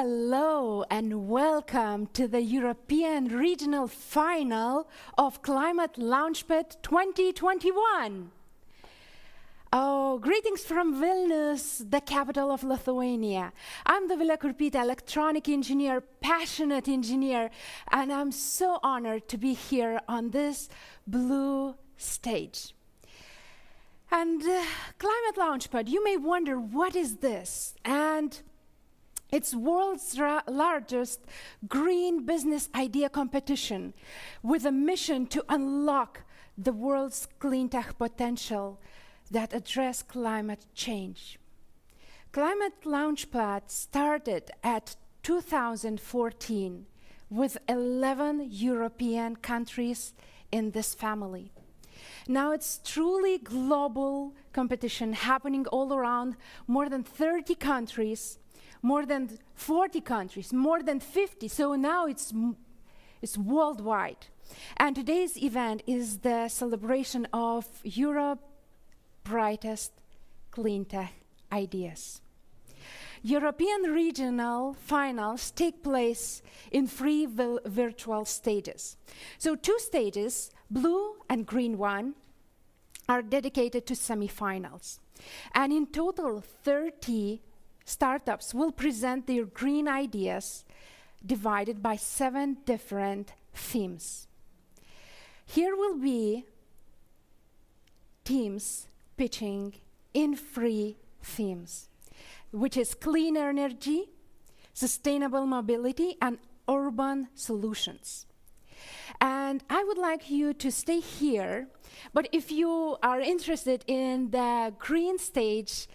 Hello and welcome to the European Regional Final of ClimateLaunchpad 2021. Oh, greetings from Vilnius, the capital of Lithuania. I'm Dovilė Kurpytė, electronic engineer, passionate engineer, and I'm so honored to be here on this blue stage. And ClimateLaunchpad, you may wonder, what is this? And it's world's largest green business idea competition with a mission to unlock the world's cleantech potential that address climate change. ClimateLaunchpad started at 2014 with 11 European countries in this family. Now it's truly global competition happening all around more than 30 countries, more than 40 countries, more than 50, so now it's worldwide. And today's event is the celebration of Europe's brightest cleantech ideas. European regional finals take place in three virtual stages. So 2 stages, blue and green one, are dedicated to semifinals. And in total, 30 startups will present their green ideas divided by 7 different themes. Here will be teams pitching in 3 themes, which is clean energy, sustainable mobility, and urban solutions. And I would like you to stay here, but if you are interested in the green stage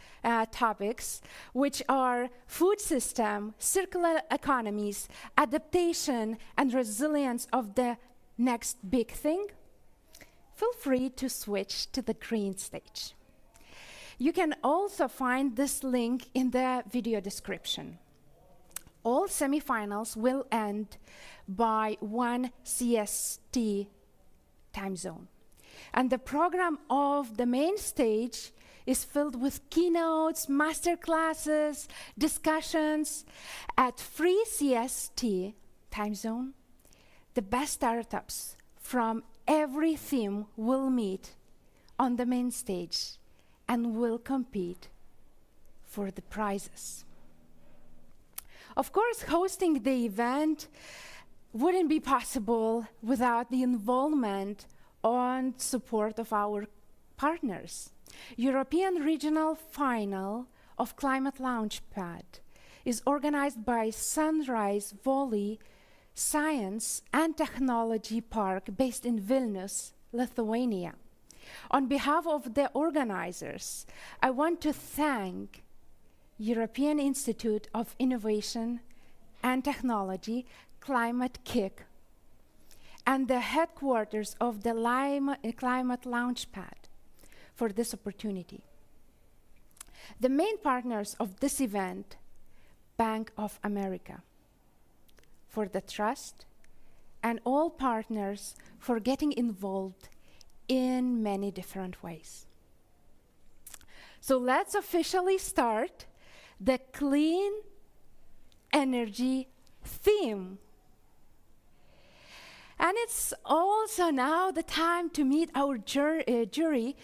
topics, which are food system, circular economies, adaptation, and resilience of the next big thing, feel free to switch to the green stage. You can also find this link in the video description. All semifinals will end by 1 CST time zone. And the program of the main stage is filled with keynotes, master classes, discussions. At 3 CST time zone, the best startups from every theme will meet on the main stage and will compete for the prizes. Of course, hosting the event wouldn't be possible without the involvement and support of our partners. European Regional Final of ClimateLaunchpad is organized by Sunrise Valley Science and Technology Park based in Vilnius, Lithuania. On behalf of the organizers, I want to thank European Institute of Innovation and Technology, ClimateKick, and the headquarters of the ClimateLaunchpad for this opportunity. The main partners of this event, Bank of America, for the trust, and all partners for getting involved in many different ways. So let's officially start the clean energy theme. And it's also now the time to meet our jury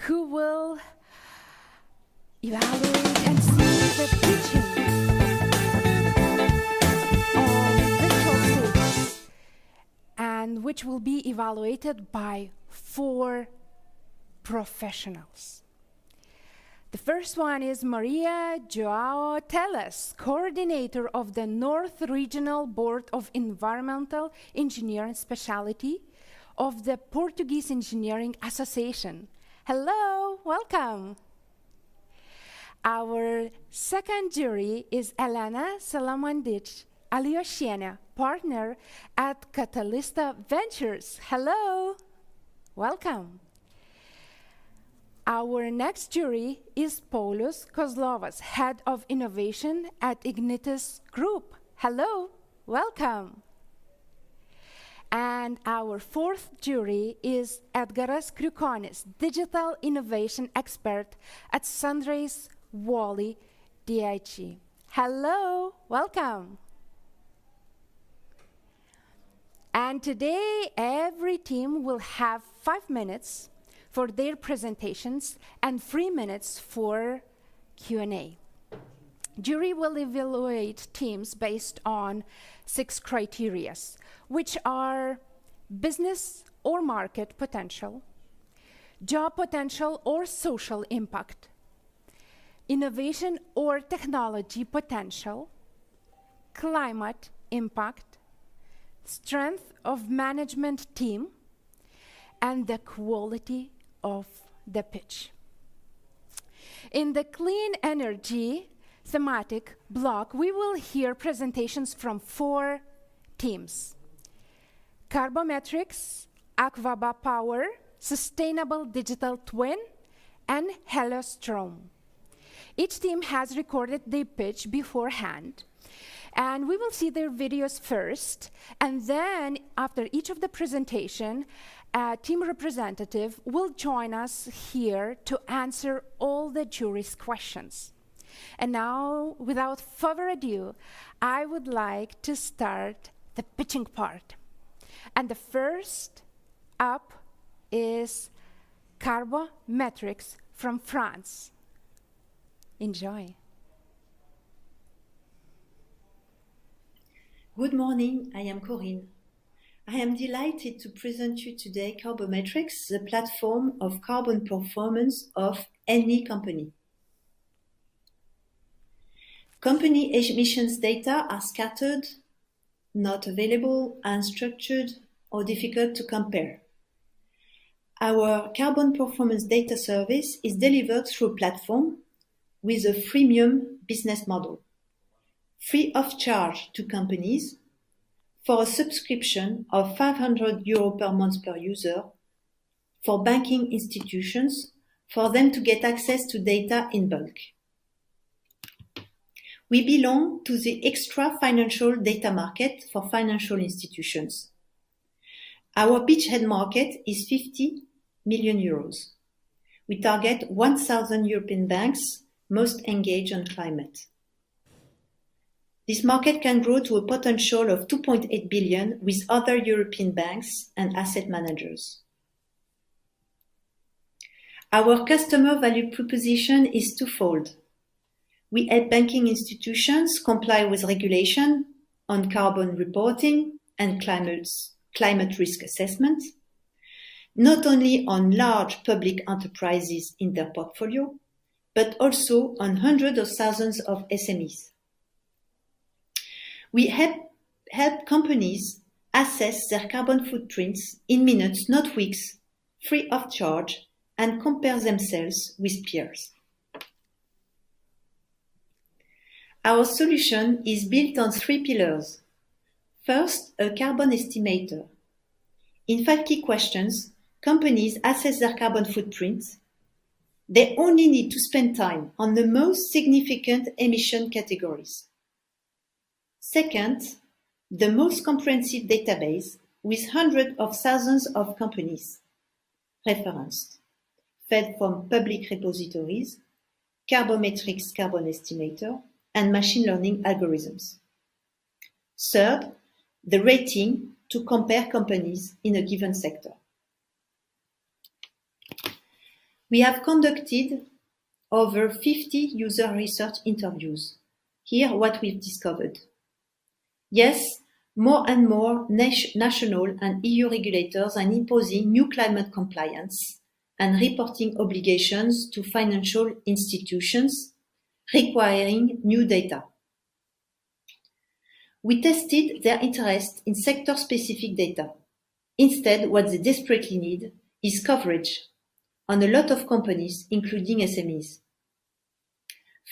who will evaluate and see the pitching on virtual stages, and which will be evaluated by 4 professionals. The first one is Maria Joao Teles, coordinator of the North Regional Board of Environmental Engineering Specialty of the Portuguese Engineering Association. Hello, welcome. Our second jury is Elena Salamandic Alioshiena, partner at Catalysta Ventures. Hello, welcome. Our next jury is Paulius Kozlovas, Head of Innovation at Ignitis Group. Hello, welcome. And our 4th jury is Edgaras Kriukonis, Digital Innovation Expert at Sunrise Valley DIG. Hello, welcome. And today, every team will have 5 minutes for their presentations and 3 minutes for Q&A. Jury will evaluate teams based on 6 criteria, which are business or market potential, job potential or social impact, innovation or technology potential, climate impact, strength of management team, and the quality of the pitch. In the clean energy thematic block, we will hear presentations from 4 teams: Carbometrics, Aquaba Power, Sustainable Digital Twin, and Hellostrom. Each team has recorded their pitch beforehand, and we will see their videos first, and then after each of the presentation, a team representative will join us here to answer all the jury's questions. And now, without further ado, I would like to start the pitching part. And the first up is Carbometrics from France. Enjoy. Good morning, I am Corinne. I am delighted to present you today Carbometrics, the platform of carbon performance of any company. Company emissions data are scattered, not available, unstructured, or difficult to compare. Our carbon performance data service is delivered through a platform with a freemium business model, free of charge to companies for a subscription of €500 per month per user for banking institutions for them to get access to data in bulk. We belong to the extra financial data market for financial institutions. Our beachhead market is €50 million. We target 1,000 European banks most engaged on climate. This market can grow to a potential of 2.8 billion with other European banks and asset managers. Our customer value proposition is twofold. We help banking institutions comply with regulation on carbon reporting and climate risk assessment, not only on large public enterprises in their portfolio, but also on hundreds of thousands of SMEs. We help companies assess their carbon footprints in minutes, not weeks, free of charge, and compare themselves with peers. Our solution is built on 3 pillars. First, a carbon estimator. In 5 key questions, companies assess their carbon footprint. They only need to spend time on the most significant emission categories. Second, the most comprehensive database with hundreds of thousands of companies referenced, fed from public repositories, Carbometrics carbon estimator, and machine learning algorithms. Third, the rating to compare companies in a given sector. We have conducted over 50 user research interviews. Here, what we've discovered. Yes, more and more national and EU regulators are imposing new climate compliance and reporting obligations to financial institutions, requiring new data. We tested their interest in sector-specific data. Instead, what they desperately need is coverage on a lot of companies, including SMEs.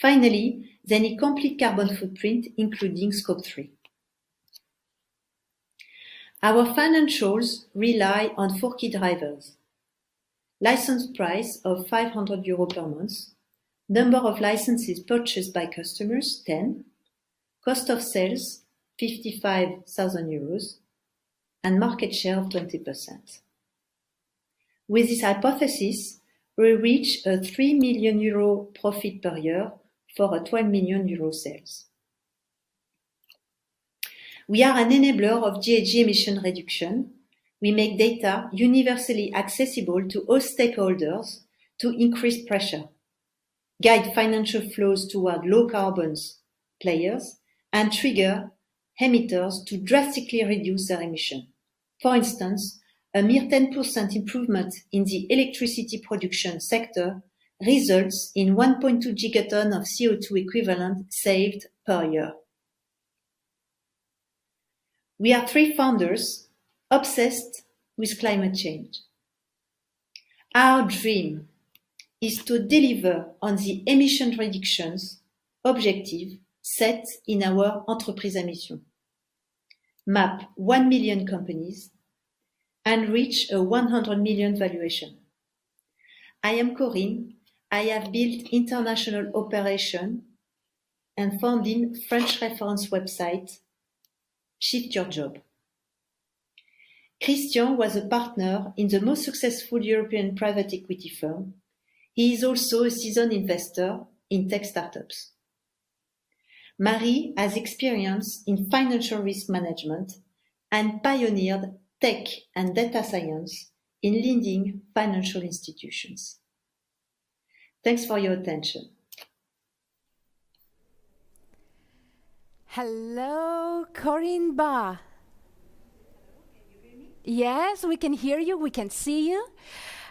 Finally, they need complete carbon footprint, including Scope 3. Our financials rely on 4 key drivers. License price of €500 per month, number of licenses purchased by customers, 10, cost of sales, €55,000, and market share of 20%. With this hypothesis, we reach a €3 million profit per year for a 12 million euro sales. We are an enabler of GHG emission reduction. We make data universally accessible to all stakeholders to increase pressure, guide financial flows toward low carbon players, and trigger emitters to drastically reduce their emission. For instance, a mere 10% improvement in the electricity production sector results in 1.2 gigaton of CO2 equivalent saved per year. We are 3 founders obsessed with climate change. Our dream is to deliver on the emission reductions objective set in our entreprise à mission, map 1 million companies, and reach a 100 million valuation. I am Corinne. I have built international operation and founded French reference website Shift Your Job. Christian was a partner in the most successful European private equity firm. He is also a seasoned investor in tech startups. Marie has experience in financial risk management and pioneered tech and data science in leading financial institutions. Thanks for your attention. Hello, Corinne Ba. Can you hear me? Yes, we can hear you, we can see you.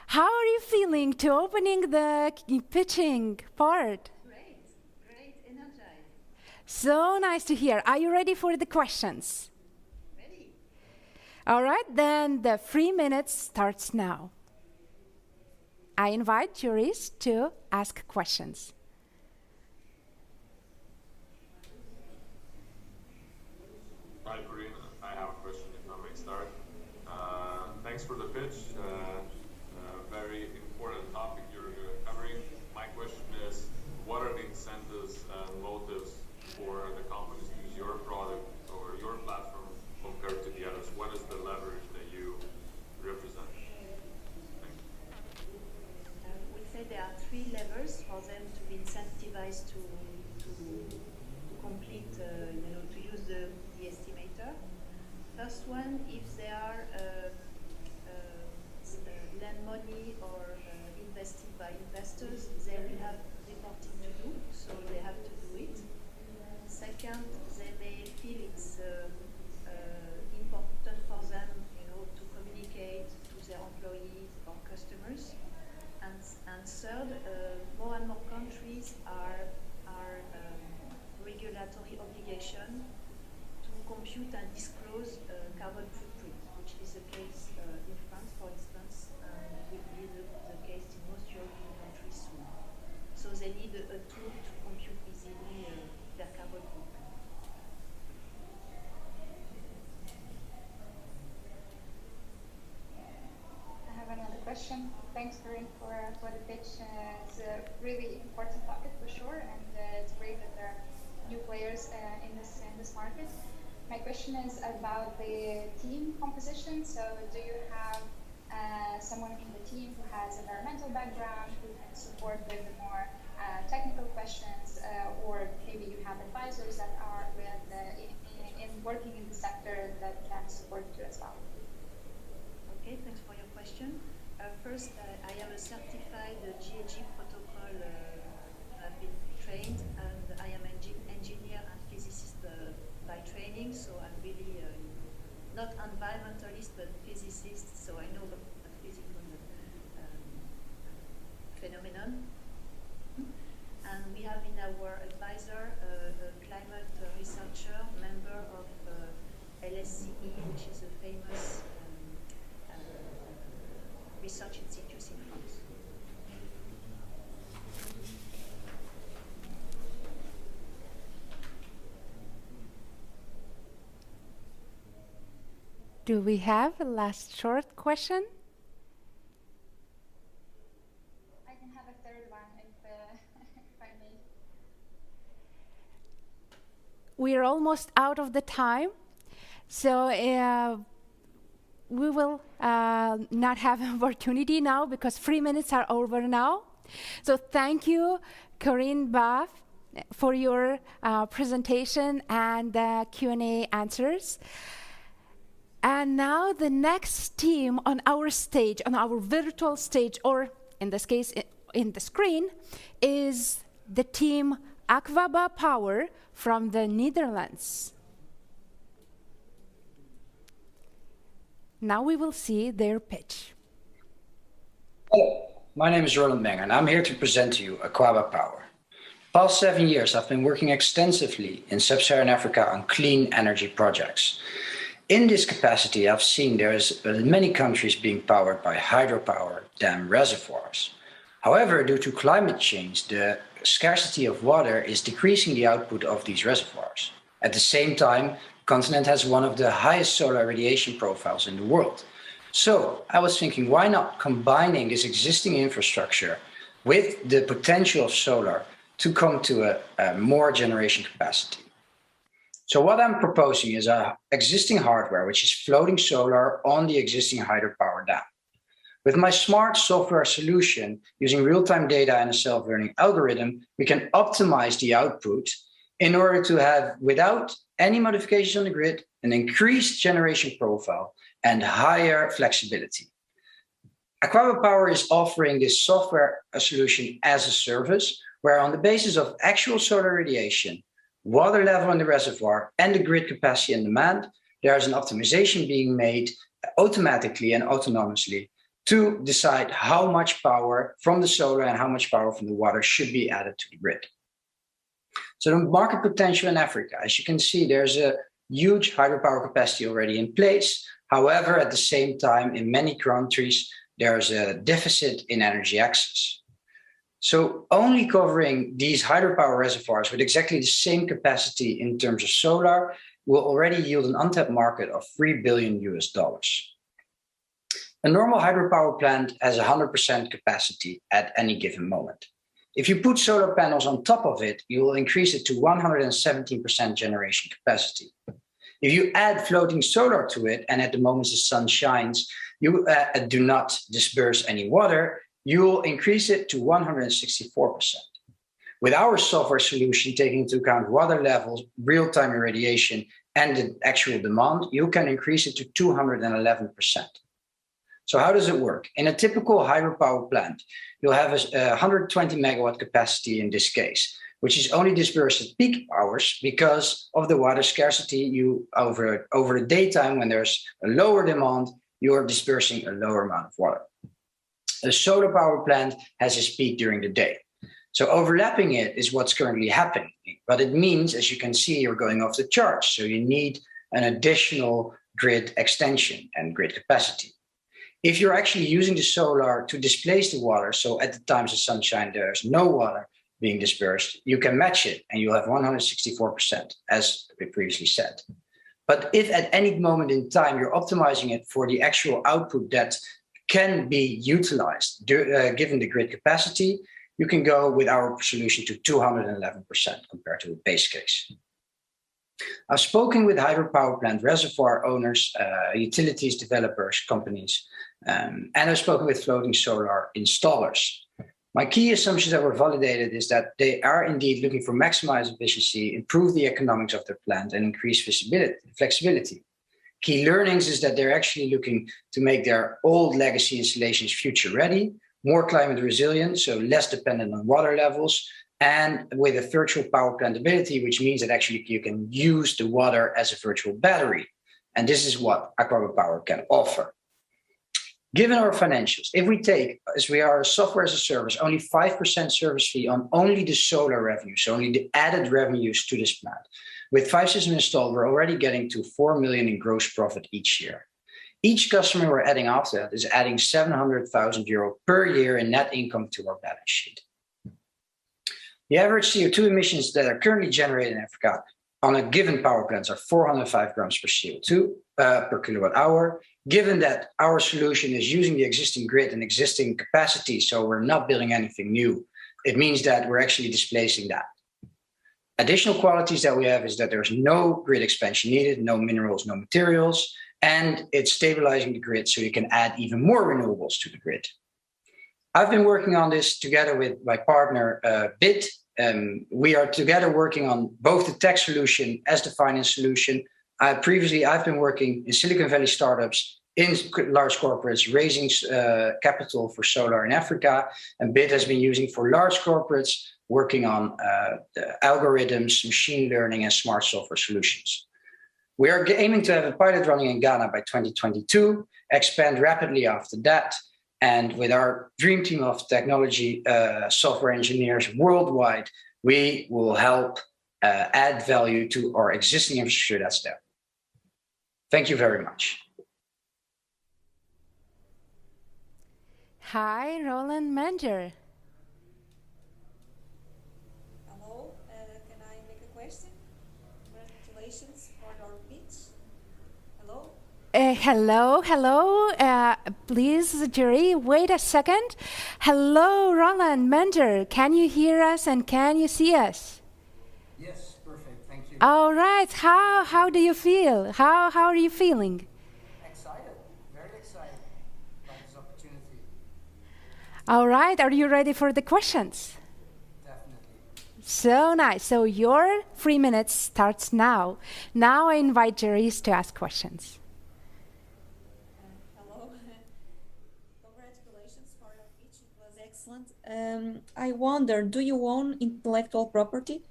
How are you feeling to opening the pitching part? Great, energized. So nice to hear. Are you ready for the questions? Ready? All right, then the 3 minutes starts now. I invite jurists to ask questions. Hi, Corinne. I have a question if I may start. Thanks for the pitch. Very important topic you're covering. My question is, what are the incentives and motives for the companies to use your product or your platform compared to the others? What is the leverage that you represent? Thank you. We say there are 3 levers for them to be incentivized to complete, to use the estimator. First one, if they are lend money or invested by investors, they will have reporting to do, so they have to do it. Second, they may feel it's important for them, to communicate to their employees or customers. And third, more and more countries are regulatory obligation to compute and disclose carbon footprint, which is the case in France, for instance, and will be the case in most European countries soon. So they need a tool to compute easily their carbon footprint. I have another question. Thanks, Corinne, for the pitch. It's a really important topic for sure, and it's great that there are new players in this market. My question is about the team composition. So, do you have someone in the team who has environmental background, who can support with the more technical questions, or maybe you have advisors that are in working in the sector that can support you as well? Okay, thanks for your question. First, I am a certified GHG protocol. I've been trained, and I am an engineer and physicist by training, so I'm really not environmentalist but physicist, so I know the physical phenomenon. And we have in our advisor a climate researcher, member of LSCE, which is a famous research institute in France. Do we have a last short question? I can have a third one if I may. We're almost out of the time, so we will not have an opportunity now because 3 minutes are over now. So thank you, Corinne Baff, for your presentation and Q&A answers. And now the next team on our stage, on our virtual stage, or in this case, in the screen, is the team Aquaba Power from the Netherlands. Now we will see their pitch. Hello, my name is Roland Menger, and I'm here to present to you Aquaba Power. Past 7 years, I've been working extensively in sub-Saharan Africa on clean energy projects. In this capacity, I've seen there's many countries being powered by hydropower dam reservoirs. However, due to climate change, the scarcity of water is decreasing the output of these reservoirs. At the same time, the continent has one of the highest solar radiation profiles in the world. So I was thinking, why not combining this existing infrastructure with the potential of solar to come to a more generation capacity? So what I'm proposing is existing hardware, which is floating solar on the existing hydropower dam. With my smart software solution, using real-time data and a self-learning algorithm, we can optimize the output in order to have, without any modifications on the grid, an increased generation profile and higher flexibility. Aquaba Power is offering this software solution as a service, where on the basis of actual solar radiation, water level in the reservoir, and the grid capacity and demand, there is an optimization being made automatically and autonomously to decide how much power from the solar and how much power from the water should be added to the grid. So the market potential in Africa, as you can see, there's a huge hydropower capacity already in place. However, at the same time, in many countries, there's a deficit in energy access. So only covering these hydropower reservoirs with exactly the same capacity in terms of solar will already yield an untapped market of $3 billion. A normal hydropower plant has 100% capacity at any given moment. If you put solar panels on top of it, you will increase it to 117% generation capacity. If you add floating solar to it, and at the moment the sun shines, you do not disperse any water, you will increase it to 164%. With our software solution, taking into account water levels, real-time irradiation, and the actual demand, you can increase it to 211%. So how does it work? In a typical hydropower plant, you'll have a 120 megawatt capacity in this case, which is only dispersed at peak hours because of the water scarcity. Over the daytime, when there's a lower demand, you are dispersing a lower amount of water. A solar power plant has its peak during the day. So overlapping it is what's currently happening. But it means, as you can see, you're going off the charts. So you need an additional grid extension and grid capacity. If you're actually using the solar to displace the water, so at the times of sunshine, there's no water being dispersed, you can match it and you'll have 164%, as we previously said. But if at any moment in time you're optimizing it for the actual output that can be utilized given the grid capacity, you can go with our solution to 211% compared to a base case. I've spoken with hydropower plant reservoir owners, utilities, developers, companies, and I've spoken with floating solar installers. My key assumptions that were validated is that they are indeed looking for maximized efficiency, improve the economics of their plant, and increase flexibility. Key learnings is that they're actually looking to make their old legacy installations future ready, more climate resilient, so less dependent on water levels, and with a virtual power plant ability, which means that actually you can use the water as a virtual battery. And this is what Aquaba Power can offer. Given our financials, if we take, as we are a software as a service, only 5% service fee on only the solar revenue, so only the added revenues to this plant. With 5 systems installed, we're already getting to 4 million in gross profit each year. Each customer we're adding after that is adding 700,000 euro per year in net income to our balance sheet. The average CO2 emissions that are currently generated in Africa on a given power plant are 405 grams per CO2 per kilowatt hour. Given that our solution is using the existing grid and existing capacity, so we're not building anything new, it means that we're actually displacing that. Additional qualities that we have is that there's no grid expansion needed, no minerals, no materials, and it's stabilizing the grid so you can add even more renewables to the grid. I've been working on this together with my partner, BIT, We are together working on both the tech solution as the finance solution. Previously, I've been working in Silicon Valley startups in large corporates, raising capital for solar in Africa, and BIT has been using for large corporates, working on the algorithms, machine learning, and smart software solutions. We are aiming to have a pilot running in Ghana by 2022, expand rapidly after that, and with our dream team of technology software engineers worldwide, we will help add value to our existing infrastructure that's there. Thank you very much. Hi, Roland Manger. Hello, can I make a question? Congratulations for your pitch. Hello? Hello. Please, Jerry, wait a second. Hello, Roland Manger. Can you hear us and can you see us? Yes, perfect. Thank you. All right. How do you feel? How are you feeling? Excited, very excited about this opportunity. All right. Are you ready for the questions? Definitely. So nice. So your 3 minutes starts now. Now I invite Jerry to ask questions. Hello. Congratulations for your pitch. It was excellent. I wonder, do you own intellectual property?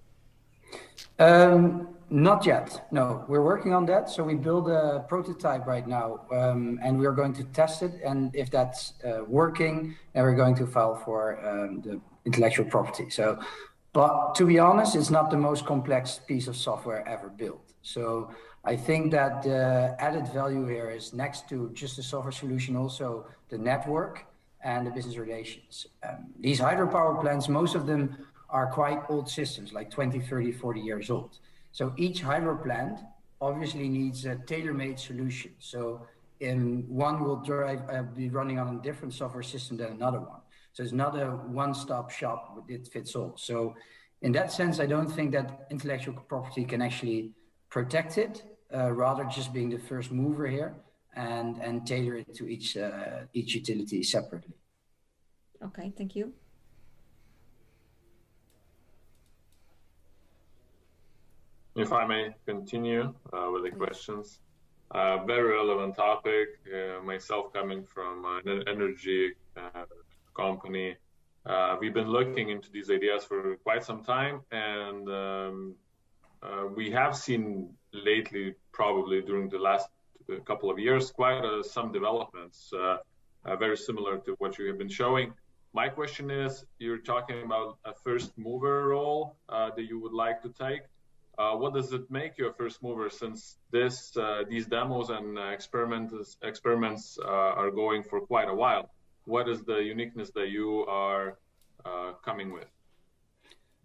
Not yet. No, we're working on that. So we build a prototype right now, and we are going to test it. And if that's working, then we're going to file for the intellectual property. So, but to be honest, it's not the most complex piece of software ever built. So I think that the added value here is next to just the software solution, also the network and the business relations. These hydropower plants, most of them are quite old systems, like 20, 30, 40 years old. So each hydro plant obviously needs a tailor-made solution. So one will be running on a different software system than another one. So it's not a one-stop shop, it fits all. So in that sense, I don't think that intellectual property can actually protect it, rather just being the first mover here and tailor it to each utility separately. Okay, thank you. If I may continue with the questions. Very relevant topic. Myself coming from an energy company, we've been looking into these ideas for quite some time, and we have seen lately, probably during the last couple of years, quite some developments, very similar to what you have been showing. My question is, you're talking about a first mover role that you would like to take. What does it make you a first mover, since these demos and experiments are going for quite a while? What is the uniqueness that you are coming with?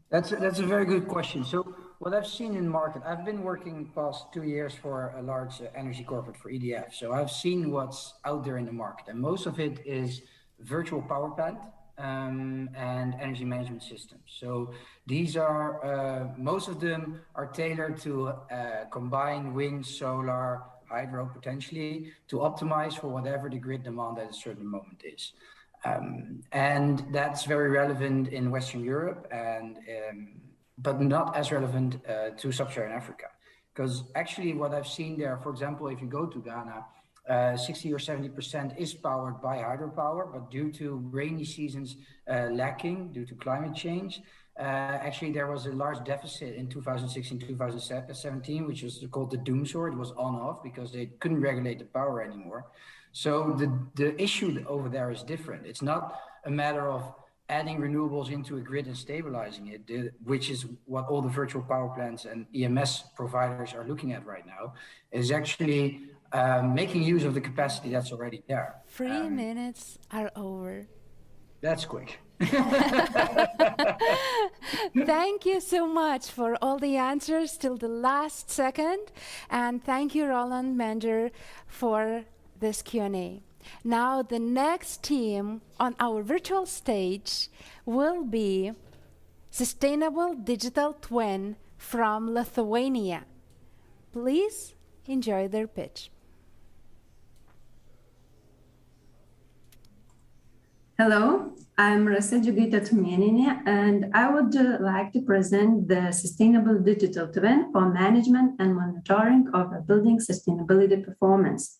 That's a very good question. So what I've seen in market, I've been working past 2 years for a large energy corporate for EDF. So I've seen what's out there in the market, and most of it is virtual power plant and energy management systems. So these are, most of them are tailored to combine wind, solar, hydro potentially to optimize for whatever the grid demand at a certain moment is. And that's very relevant in Western Europe, but not as relevant to Sub-Saharan Africa. Because actually what I've seen there, for example, if you go to Ghana, 60 or 70% is powered by hydropower, but due to rainy seasons lacking due to climate change, actually there was a large deficit in 2016, 2017, which was called the doomsor. It was on-off because they couldn't regulate the power anymore. So the issue over there is different. It's not a matter of adding renewables into a grid and stabilizing it, which is what all the virtual power plants and EMS providers are looking at right now, is actually making use of the capacity that's already there. 3 minutes are over. That's quick. Thank you so much for all the answers till the last second. And thank you, Roland Manger, for this Q&A. Now, the next team on our virtual stage will be Sustainable Digital Twin from Lithuania. Please enjoy their pitch. Hello, I'm Rasa Tumyanina, and I would like to present the Sustainable Digital Twin for Management and Monitoring of a Building Sustainability Performance.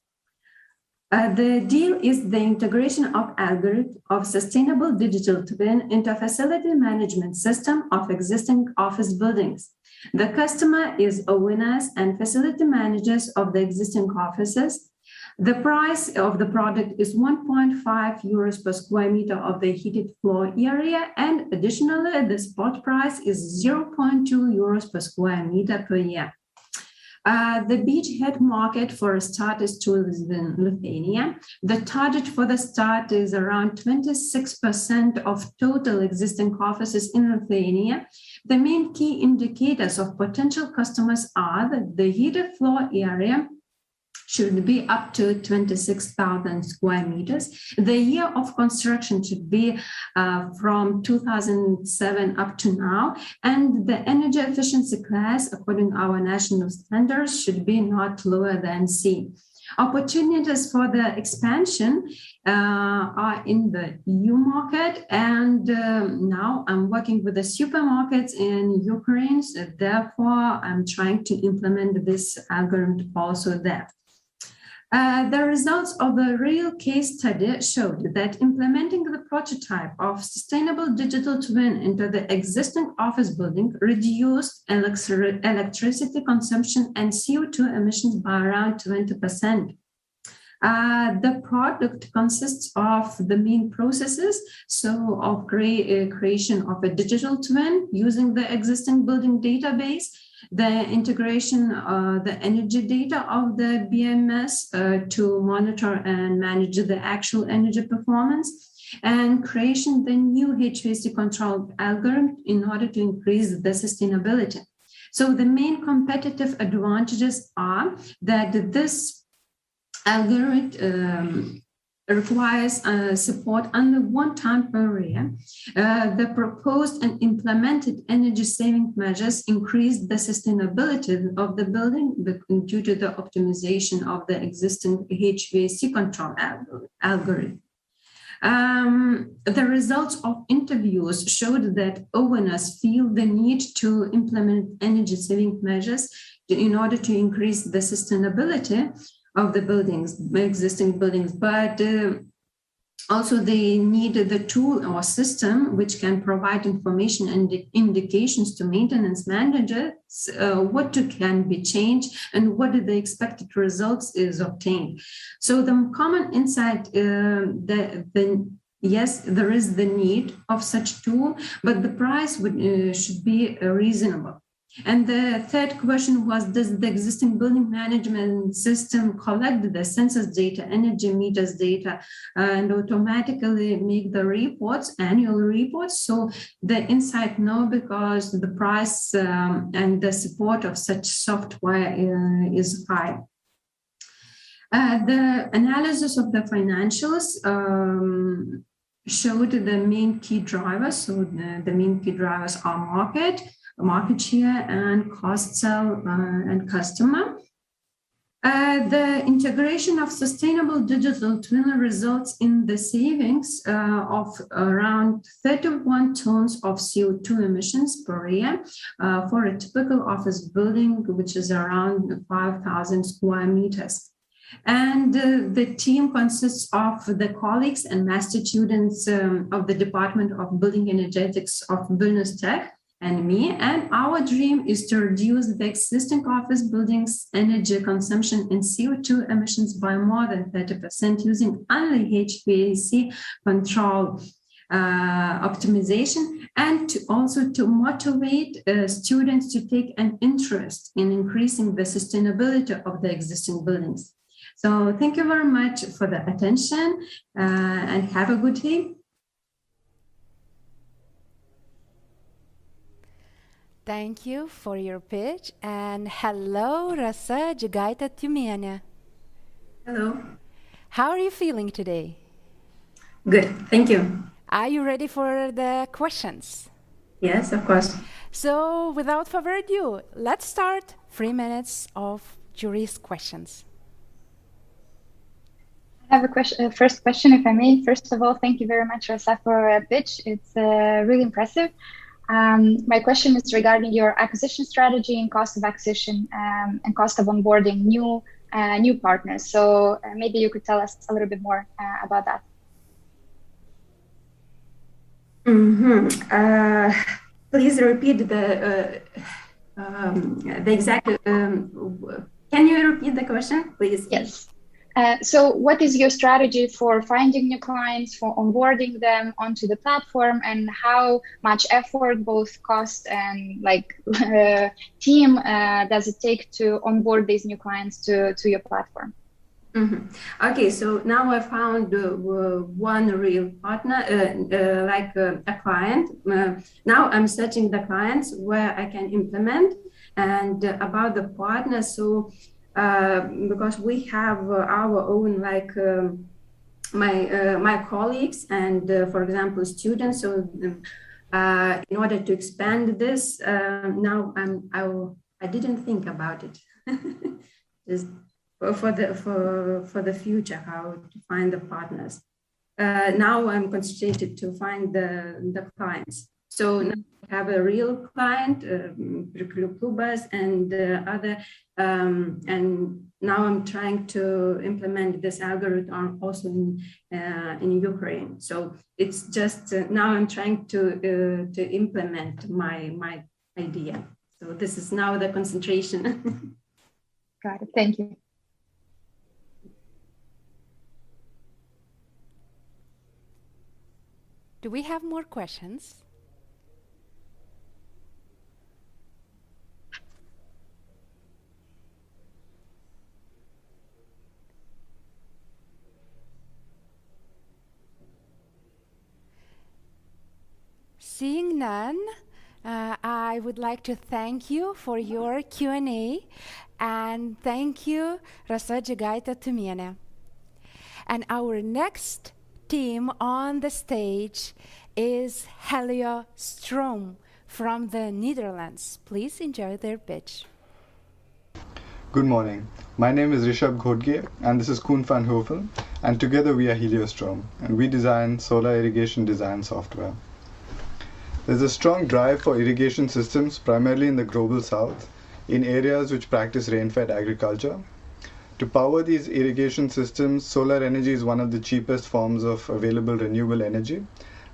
The deal is the integration of algorithm of Sustainable Digital Twin into a facility management system of existing office buildings. The customer is owners and facility managers of the existing offices. The price of the product is 1.5 euros per square meter of the heated floor area, and additionally, the spot price is 0.2 euros per square meter per year. The beachhead market for a start is tourism in Lithuania. The target for the start is around 26% of total existing offices in Lithuania. The main key indicators of potential customers are that the heated floor area should be up to 26,000 square meters. The year of construction should be from 2007 up to now, and the energy efficiency class, according to our national standards, should be not lower than C. Opportunities for the expansion are in the EU market, and now I'm working with the supermarkets in Ukraine, so therefore I'm trying to implement this algorithm also there. The results of the real case study showed that implementing the prototype of sustainable digital twin into the existing office building reduced electricity consumption and CO2 emissions by around 20%. The product consists of the main processes, so of creation of a digital twin using the existing building database, the integration of the energy data of the BMS to monitor and manage the actual energy performance, and creation the new HVAC control algorithm in order to increase the sustainability. So the main competitive advantages are that this algorithm requires support under 1 ton per year. The proposed and implemented energy saving measures increase the sustainability of the building due to the optimization of the existing HVAC control algorithm. The results of interviews showed that owners feel the need to implement energy saving measures in order to increase the sustainability of the buildings, existing buildings, but also they need the tool or system which can provide information and indications to maintenance managers what can be changed and what the expected results is obtained. So the common insight, yes, there is the need of such tool, but the price should be reasonable. And the third question was, does the existing building management system collect the census data, energy meters data, and automatically make the reports, annual reports? So the insight, no, because the price and the support of such software is high. The analysis of the financials showed the main key drivers. So the main key drivers are market share, and cost sell and customer. The integration of sustainable digital twin results in the savings of around 31 tons of CO2 emissions per year for a typical office building, which is around 5,000 square meters. And the team consists of the colleagues and master students of the Department of Building Energetics of Vilnius Tech, and me, and our dream is to reduce the existing office buildings' energy consumption and CO2 emissions by more than 30% using only HVAC control optimization, and also to motivate students to take an interest in increasing the sustainability of the existing buildings. So thank you very much for the attention and have a good day. Thank you for your pitch, and hello, Rasa Tumyanina. Hello. How are you feeling today? Good, thank you. Are you ready for the questions? Yes, of course. So, without further ado, let's start 3 minutes of jury's questions. I have a question, first question, if I may. First of all, thank you very much, Rasa, for a pitch. It's really impressive. My question is regarding your acquisition strategy and cost of acquisition and cost of onboarding new partners. So maybe you could tell us a little bit more about that. Please repeat the exact. Can you repeat the question, please? Yes. So what is your strategy for finding new clients, for onboarding them onto the platform, and how much effort, both cost and team, does it take to onboard these new clients to your platform? Okay, so now I found one real partner, a client. Now I'm searching the clients where I can implement, and about the partners. So because we have our own, my colleagues and for example students. So in order to expand this, now I didn't think about it. Just for the future, how to find the partners. Now I'm concentrated to find the clients. So now I have a real client, Klubas and other, and now I'm trying to implement this algorithm also in Ukraine. So it's just now I'm trying to implement my idea. So this is now the concentration. Got it. Thank you. Do we have more questions? Seeing none, I would like to thank you for your Q&A, and thank you, Rasa Džigaitė-Tumienė. And our next team on the stage is Helio Strom from the Netherlands. Please enjoy their pitch. Good morning. My name is Rishabh Ghodge and this is Koen van Hovel, and together we are Heliostrom, and we design solar irrigation design software. There's a strong drive for irrigation systems primarily in the global south, in areas which practice rain-fed agriculture. To power these irrigation systems, solar energy is one of the cheapest forms of available renewable energy,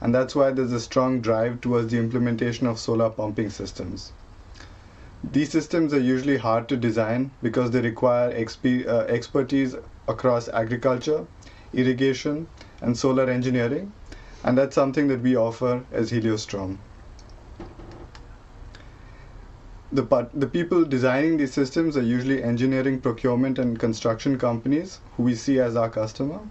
and that's why there's a strong drive towards the implementation of solar pumping systems. These systems are usually hard to design because they require expertise across agriculture, irrigation, and solar engineering, and that's something that we offer as Heliostrom. The people designing these systems are usually engineering, procurement, and construction companies who we see as our customer,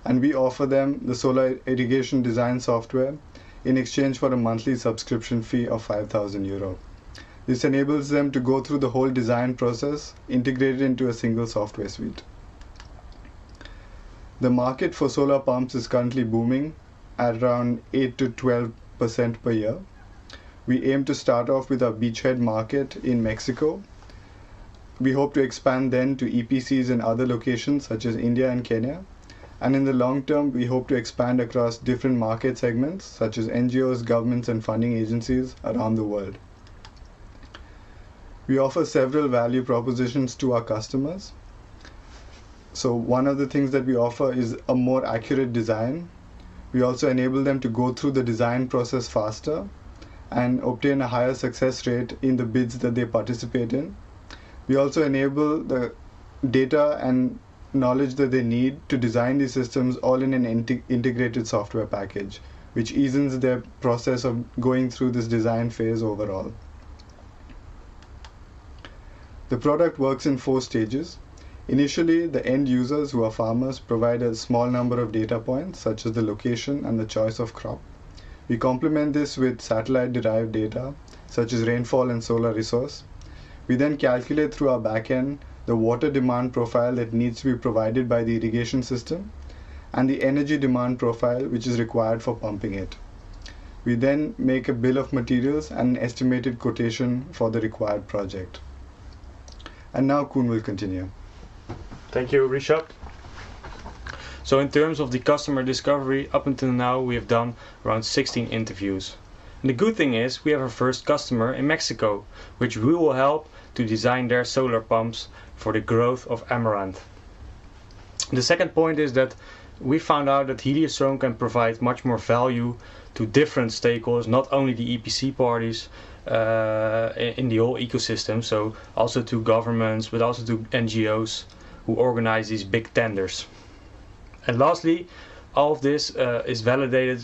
and we offer them the solar irrigation design software in exchange for a monthly subscription fee of €5,000. This enables them to go through the whole design process integrated into a single software suite. The market for solar pumps is currently booming at around 8 to 12% per year. We aim to start off with our beachhead market in Mexico. We hope to expand then to EPCs in other locations such as India and Kenya. And in the long term, we hope to expand across different market segments such as NGOs, governments, and funding agencies around the world. We offer several value propositions to our customers. So one of the things that we offer is a more accurate design. We also enable them to go through the design process faster and obtain a higher success rate in the bids that they participate in. We also enable the data and knowledge that they need to design these systems all in an integrated software package, which eases their process of going through this design phase overall. The product works in 4 stages. Initially, the end users, who are farmers, provide a small number of data points, such as the location and the choice of crop. We complement this with satellite-derived data, such as rainfall and solar resource. We then calculate through our backend the water demand profile that needs to be provided by the irrigation system and the energy demand profile which is required for pumping it. We then make a bill of materials and an estimated quotation for the required project. And now Koen will continue. Thank you, Rishabh. So in terms of the customer discovery, up until now we have done around 16 interviews. And the good thing is we have our first customer in Mexico, which we will help to design their solar pumps for the growth of amaranth. The second point is that we found out that Heliostrom can provide much more value to different stakeholders, not only the EPC parties in the whole ecosystem, so also to governments, but also to NGOs who organize these big tenders. And lastly, all of this is validated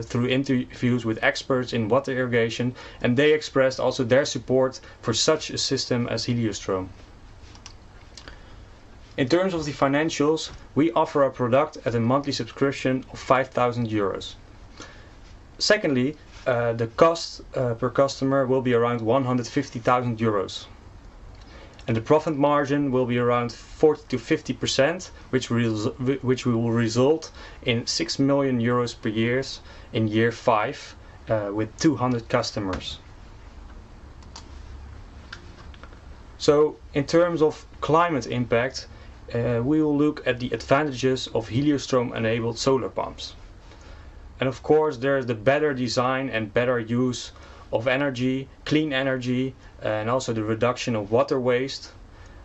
through interviews with experts in water irrigation, and they expressed also their support for such a system as Heliostrom. In terms of the financials, we offer a product at a monthly subscription of 5,000 euros. Secondly, the cost per customer will be around 150,000 euros. And the profit margin will be around 40 to 50%, which will result in 6 million euros per year in year 5 with 200 customers. So in terms of climate impact, we will look at the advantages of Heliostrom enabled solar pumps. And of course there is the better design and better use of energy, clean energy, and also the reduction of water waste.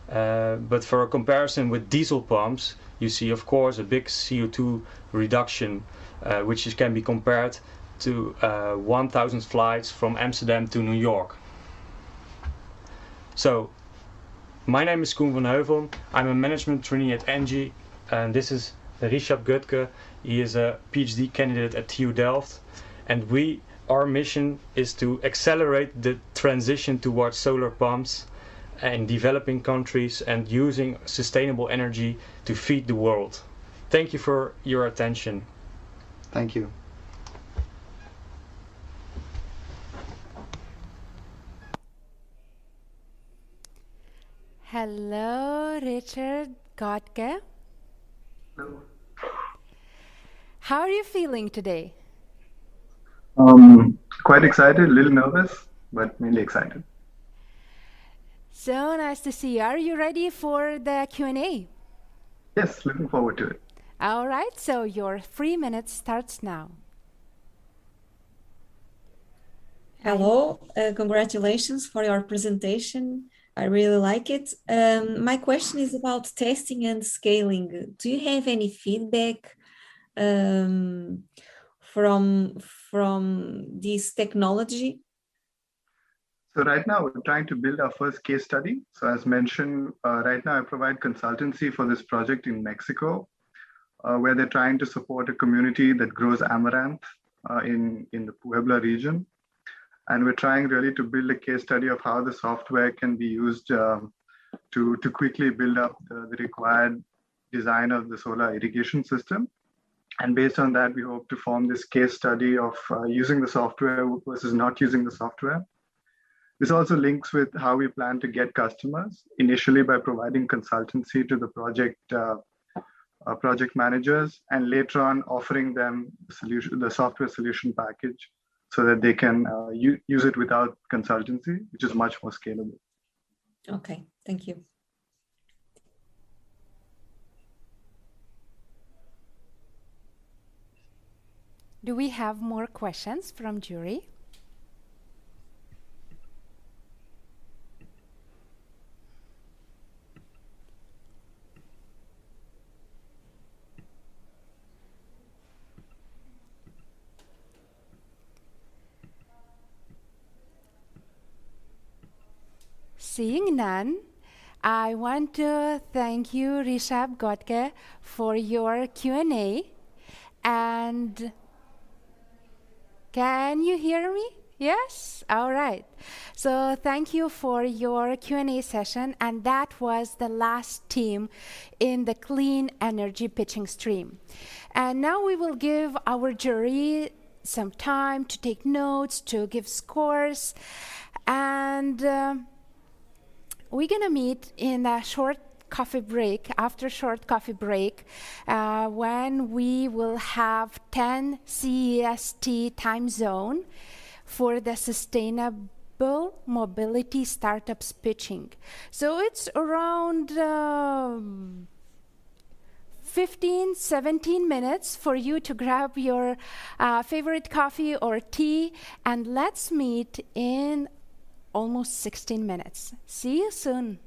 But for a comparison with diesel pumps, you see of course a big CO2 reduction, which can be compared to 1,000 flights from Amsterdam to New York. So, my name is Koen van Heuvel. I'm a management trainee at ENGIE, and this is Richard Gutke. He is a PhD candidate at TU Delft, and our mission is to accelerate the transition towards solar pumps in developing countries and using sustainable energy to feed the world. Thank you for your attention. Thank you. Hello, Richard Gotke. Hello. How are you feeling today? Quite excited, a little nervous, but mainly excited. So nice to see you. Are you ready for the Q&A? Yes, looking forward to it. All right, so your 3 minutes starts now. Hello, congratulations for your presentation. I really like it. My question is about testing and scaling. Do you have any feedback from this technology? So right now we're trying to build our first case study. So as mentioned, right now I provide consultancy for this project in Mexico, where they're trying to support a community that grows amaranth in the Puebla region. And we're trying really to build a case study of how the software can be used to quickly build up the required design of the solar irrigation system. And based on that, we hope to form this case study of using the software versus not using the software. This also links with how we plan to get customers, initially by providing consultancy to the project managers, and later on offering them the software solution package so that they can use it without consultancy, which is much more scalable. Okay, thank you. Do we have more questions from jury? Seeing none, I want to thank you, Rishabh Gotke, for your Q&A. And can you hear me? Yes? All right. So thank you for your Q&A session. And that was the last team in the clean energy pitching stream. And now we will give our jury some time to take notes, to give scores. And we're going to meet in a short coffee break, after short coffee break, when we will have 10 CEST time zone for the sustainable mobility startups pitching. So it's around 15, 17 minutes for you to grab your favorite coffee or tea, and let's meet in almost 16 minutes. See you soon.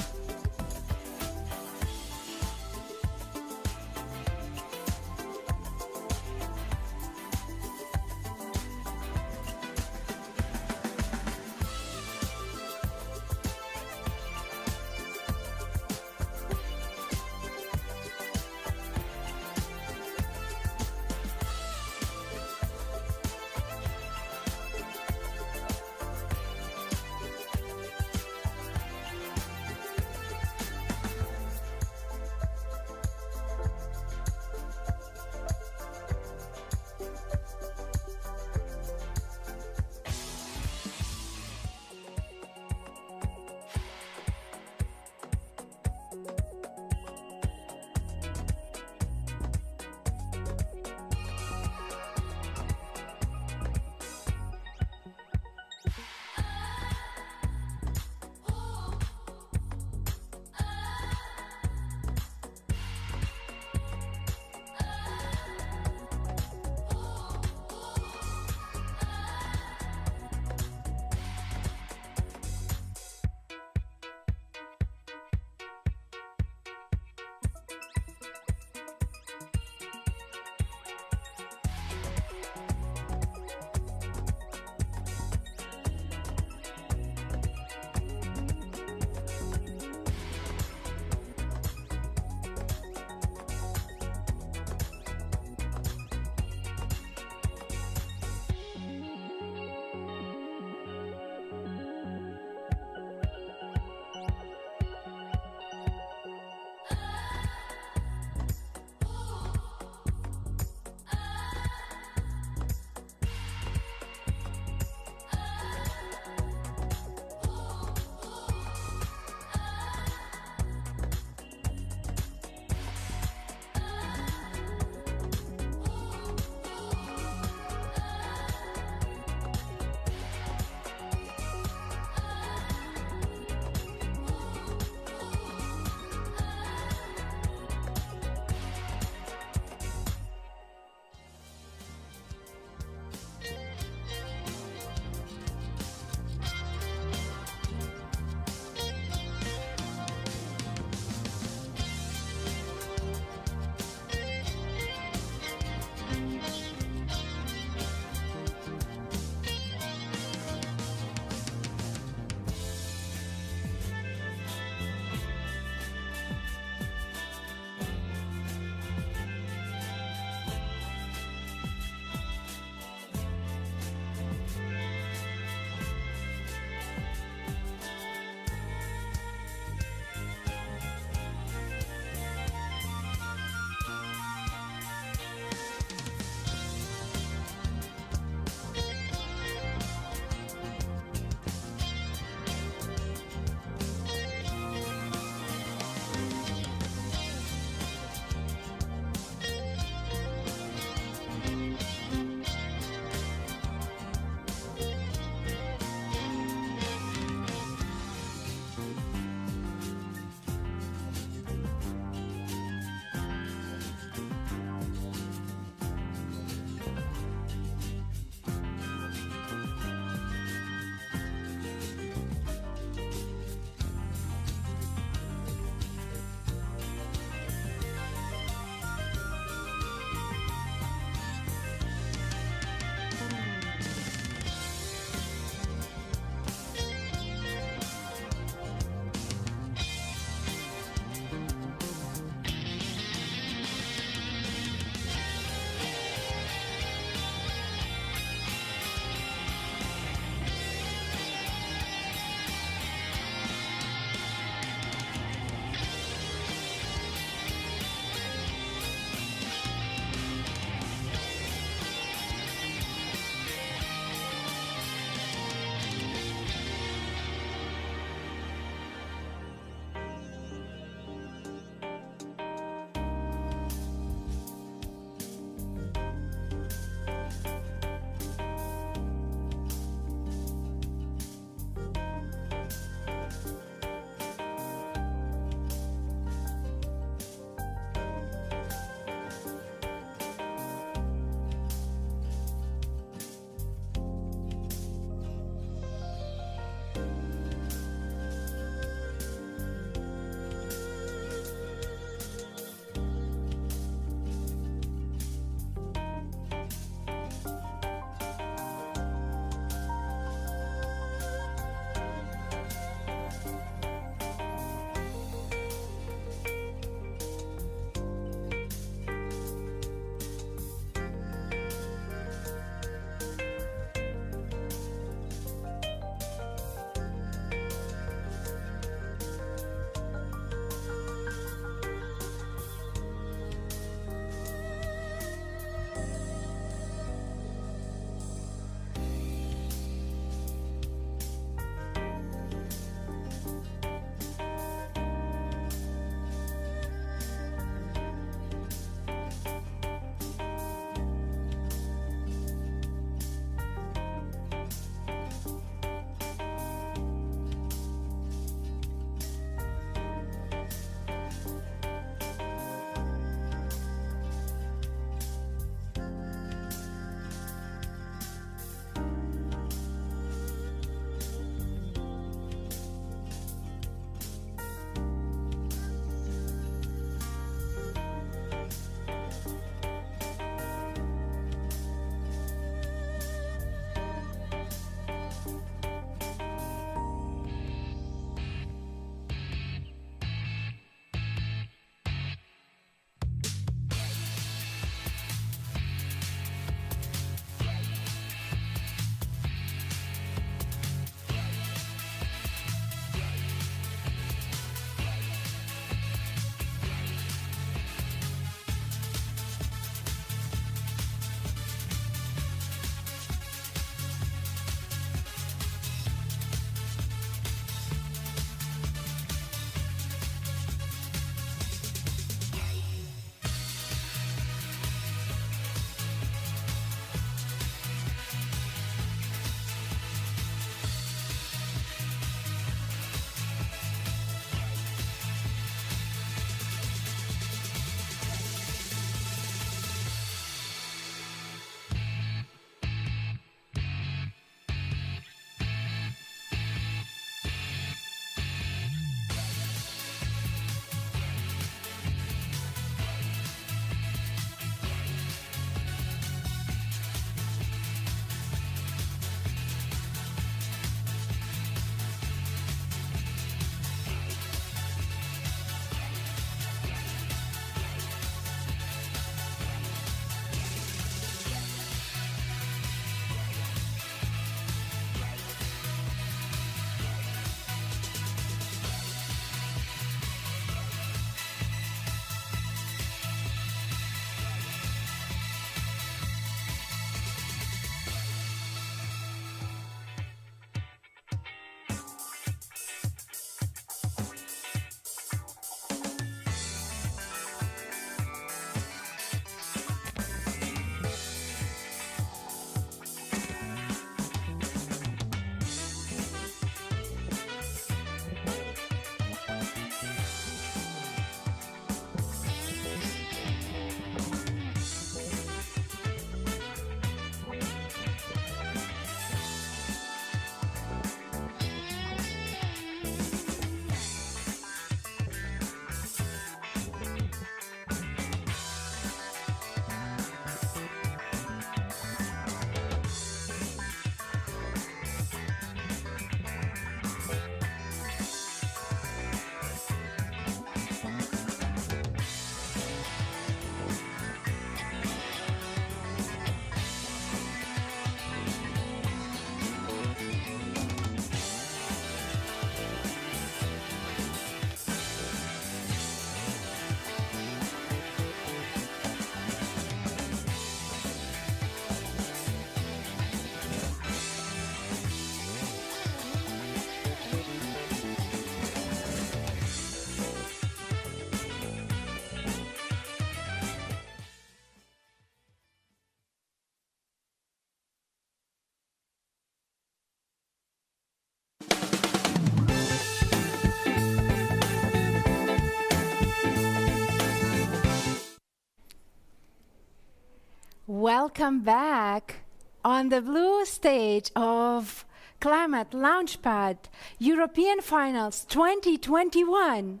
Welcome back on the blue stage of ClimateLaunchpad European Finals 2021.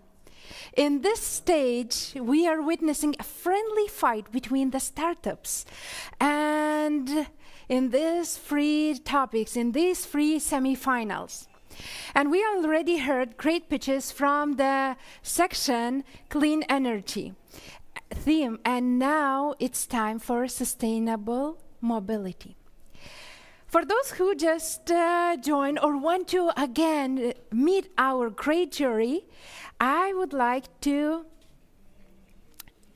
In this stage, we are witnessing a friendly fight between the startups. And in these free topics, in these free semifinals. And we already heard great pitches from the section Clean Energy theme, and now it's time for sustainable mobility. For those who just joined or want to again meet our great jury, I would like to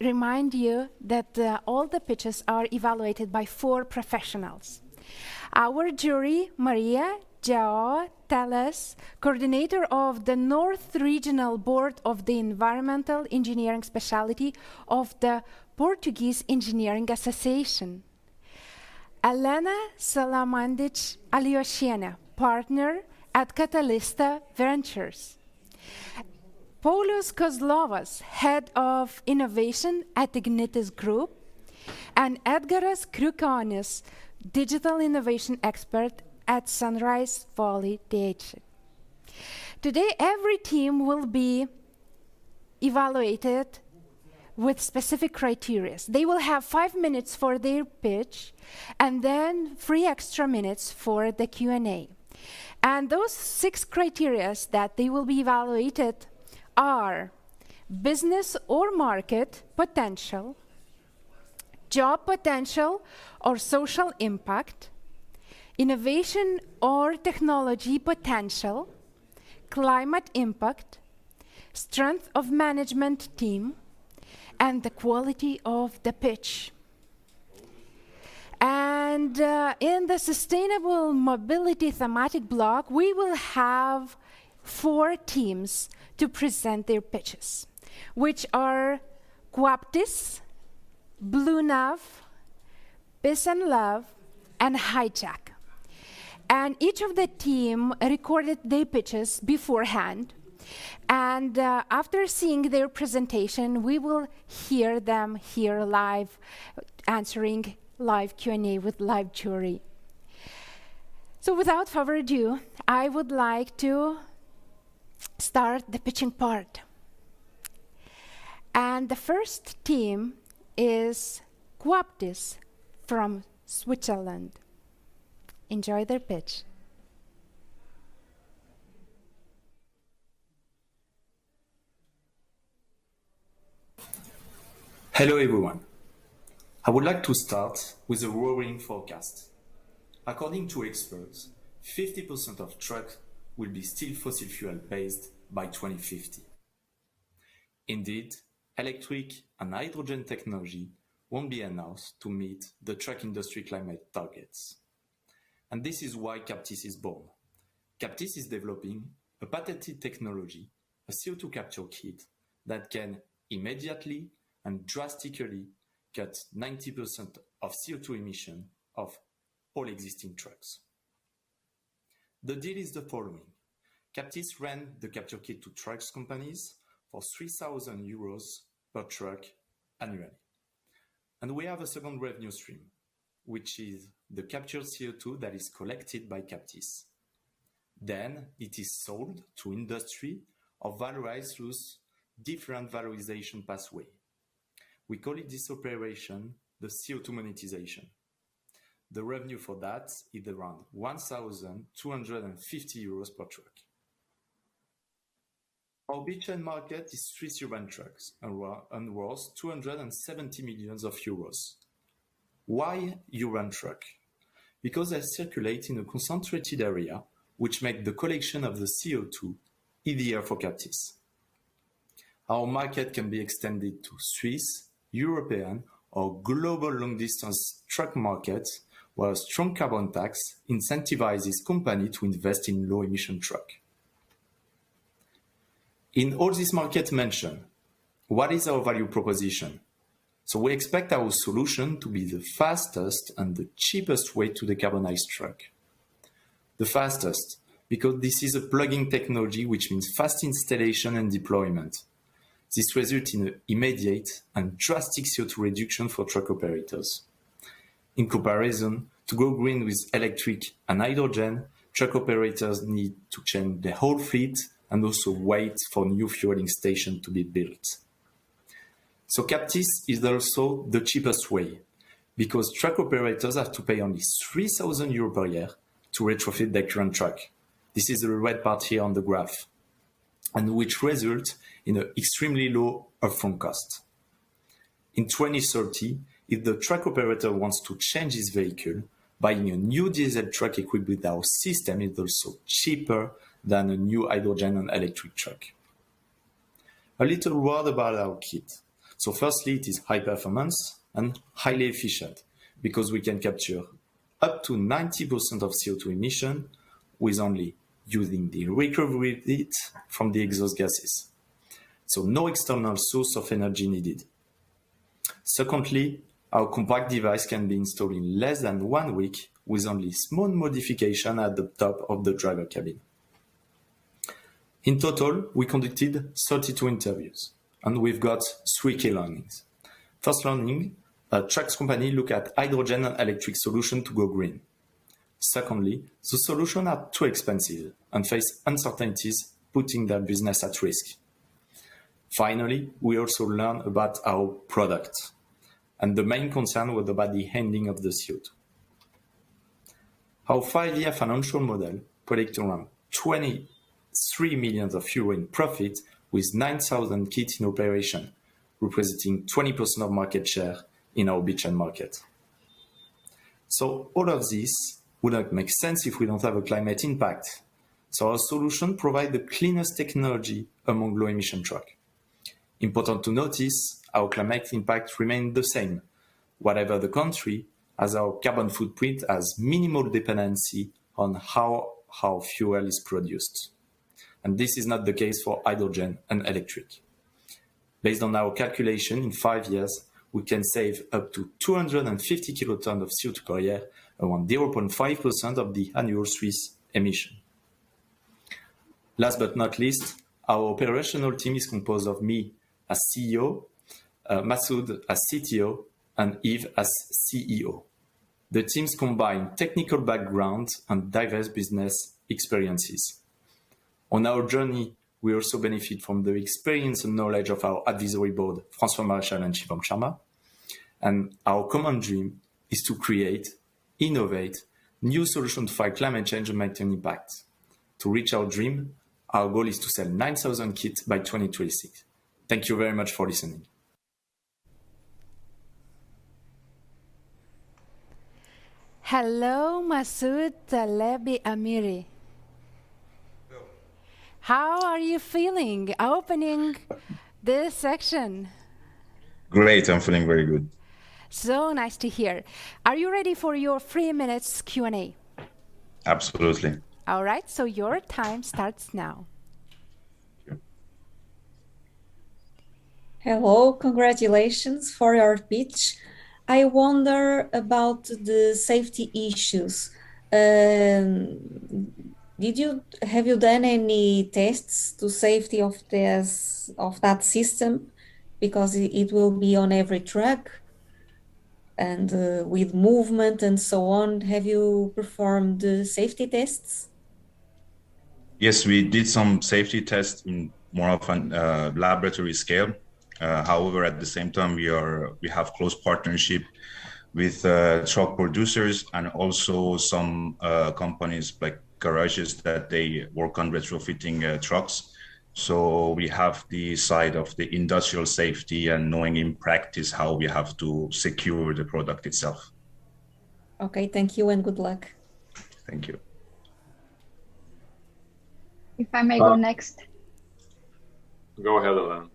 remind you that all the pitches are evaluated by 4 professionals. Our jury, Maria João Teles, coordinator of the North Regional Board of the Environmental Engineering Specialty of the Portuguese Engineering Association. Elena Salamandic Alioshiena, partner at Catalysta Ventures. Paulius Kozlovas, head of innovation at Ignitis Group, and Edgaras Krukonis, digital innovation expert at Sunrise Valley DH. Today, every team will be evaluated with specific criteria. They will have 5 minutes for their pitch and then 3 extra minutes for the Q&A. And those 6 criteria that they will be evaluated are business or market potential, job potential or social impact, innovation or technology potential, climate impact, strength of management team, and the quality of the pitch. And in the sustainable mobility thematic block, we will have 4 teams to present their pitches, which are Quaptis, Blue Nav, Peace and Love, and Hijack. And each of the team recorded their pitches beforehand. And after seeing their presentation, we will hear them here live, answering live Q&A with live jury. So without further ado, I would like to start the pitching part. And the first team is Quaptis from Switzerland. Enjoy their pitch. Hello everyone. I would like to start with a worrying forecast. According to experts, 50% of trucks will be still fossil fuel based by 2050. Indeed, electric and hydrogen technology won't be enough to meet the truck industry climate targets. And this is why Captis is born. Captis is developing a patented technology, a CO2 capture kit that can immediately and drastically cut 90% of CO2 emission of all existing trucks. The deal is the following. Captis ran the capture kit to trucks companies for €3,000 per truck annually. And we have a second revenue stream, which is the captured CO2 that is collected by Captis. Then it is sold to industry or valorized through different valorization pathway. We call it this operation the CO2 monetization. The revenue for that is around €1,250 per truck. Our beachhead market is Swiss urban trucks and worth €270 million. Why urban truck? Because they circulate in a concentrated area, which makes the collection of the CO2 easier for Captis. Our market can be extended to Swiss, European, or global long-distance truck markets, where a strong carbon tax incentivizes companies to invest in low-emission trucks. In all these markets mentioned, what is our value proposition? So we expect our solution to be the fastest and the cheapest way to decarbonize truck. The fastest, because this is a plug-in technology, which means fast installation and deployment. This results in an immediate and drastic CO2 reduction for truck operators. In comparison, to go green with electric and hydrogen, truck operators need to change their whole fleet and also wait for new fueling stations to be built. So Captis is also the cheapest way, because truck operators have to pay only €3,000 per year to retrofit their current truck. This is the red part here on the graph, and which results in an extremely low upfront cost. In 2030, if the truck operator wants to change his vehicle, buying a new diesel truck equipped with our system is also cheaper than a new hydrogen and electric truck. A little word about our kit. So firstly, it is high performance and highly efficient because we can capture up to 90% of CO2 emission with only using the recovery heat from the exhaust gases. So no external source of energy needed. Secondly, our compact device can be installed in less than 1 week with only small modification at the top of the driver cabin. In total, we conducted 32 interviews, and we've got 3 key learnings. First learning, trucks company look at hydrogen and electric solution to go green. Secondly, the solutions are too expensive and face uncertainties, putting their business at risk. Finally, we also learned about our product, and the main concern was about the handling of the CO2. Our 5-year financial model predicts around 23 million euro in profit with 9,000 kits in operation, representing 20% of market share in our beachhead market. So all of this would not make sense if we don't have a climate impact. So our solution provides the cleanest technology among low-emission trucks. Important to notice, our climate impact remains the same, whatever the country, as our carbon footprint has minimal dependency on how our fuel is produced. And this is not the case for hydrogen and electric. Based on our calculation, in 5 years, we can save up to 250 kilotons of CO2 per year, around 0.5% of the annual Swiss emission. Last but not least, our operational team is composed of me as CEO, Masoud as CTO, and Yves as CEO. The teams combine technical background and diverse business experiences. On our journey, we also benefit from the experience and knowledge of our advisory board, François Maréchal and Shivam Sharma. And our common dream is to create, innovate, new solutions to fight climate change and make an impact. To reach our dream, our goal is to sell 9,000 kits by 2026. Thank you very much for listening. Hello, Masoud Talebi Amiri. How are you feeling opening this section? Great, I'm feeling very good. So nice to hear. Are you ready for your 3 minutes Q&A? Absolutely. All right, so your time starts now. Hello, congratulations for your pitch. I wonder about the safety issues. Have you done any tests to safety of that system? Because it will be on every truck and with movement and so on. Have you performed safety tests? Yes, we did some safety tests in more of a laboratory scale. However, at the same time, we have close partnership with truck producers and also some companies like garages that they work on retrofitting trucks. So we have the side of the industrial safety and knowing in practice how we have to secure the product itself. Okay, thank you and good luck. Thank you. If I may go next. Go ahead, Alain.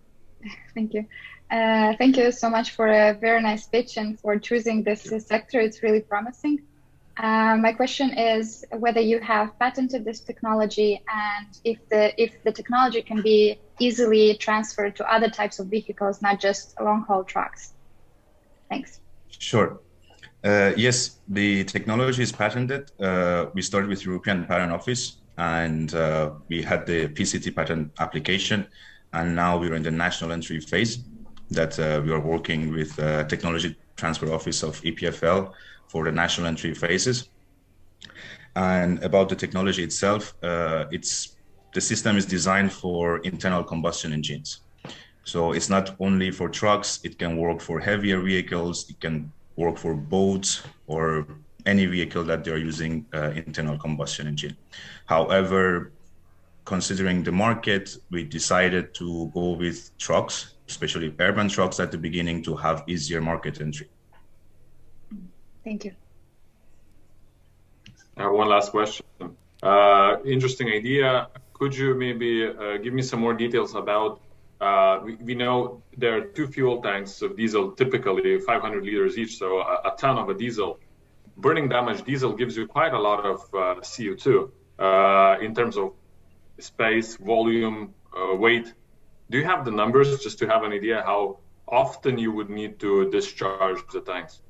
Thank you. Thank you so much for a very nice pitch and for choosing this sector. It's really promising. My question is whether you have patented this technology and if the technology can be easily transferred to other types of vehicles, not just long-haul trucks. Thanks. Sure. Yes, the technology is patented. We started with European Patent Office and we had the PCT patent application. And now we're in the national entry phase that we are working with technology transfer office of EPFL for the national and 3 phases. And about the technology itself, the system is designed for internal combustion engines. So it's not only for trucks, it can work for heavier vehicles, it can work for boats or any vehicle that they're using internal combustion engine. However, considering the market, we decided to go with trucks, especially urban trucks at the beginning, to have easier market entry. Thank you. I have one last question. Interesting idea. Could you maybe give me some more details about, we know there are 2 fuel tanks of diesel, typically 500 liters each, so a ton of a diesel. Burning that much diesel gives you quite a lot of CO2 in terms of space, volume, weight. Do you have the numbers just to have an idea how often you would need to discharge the tanks?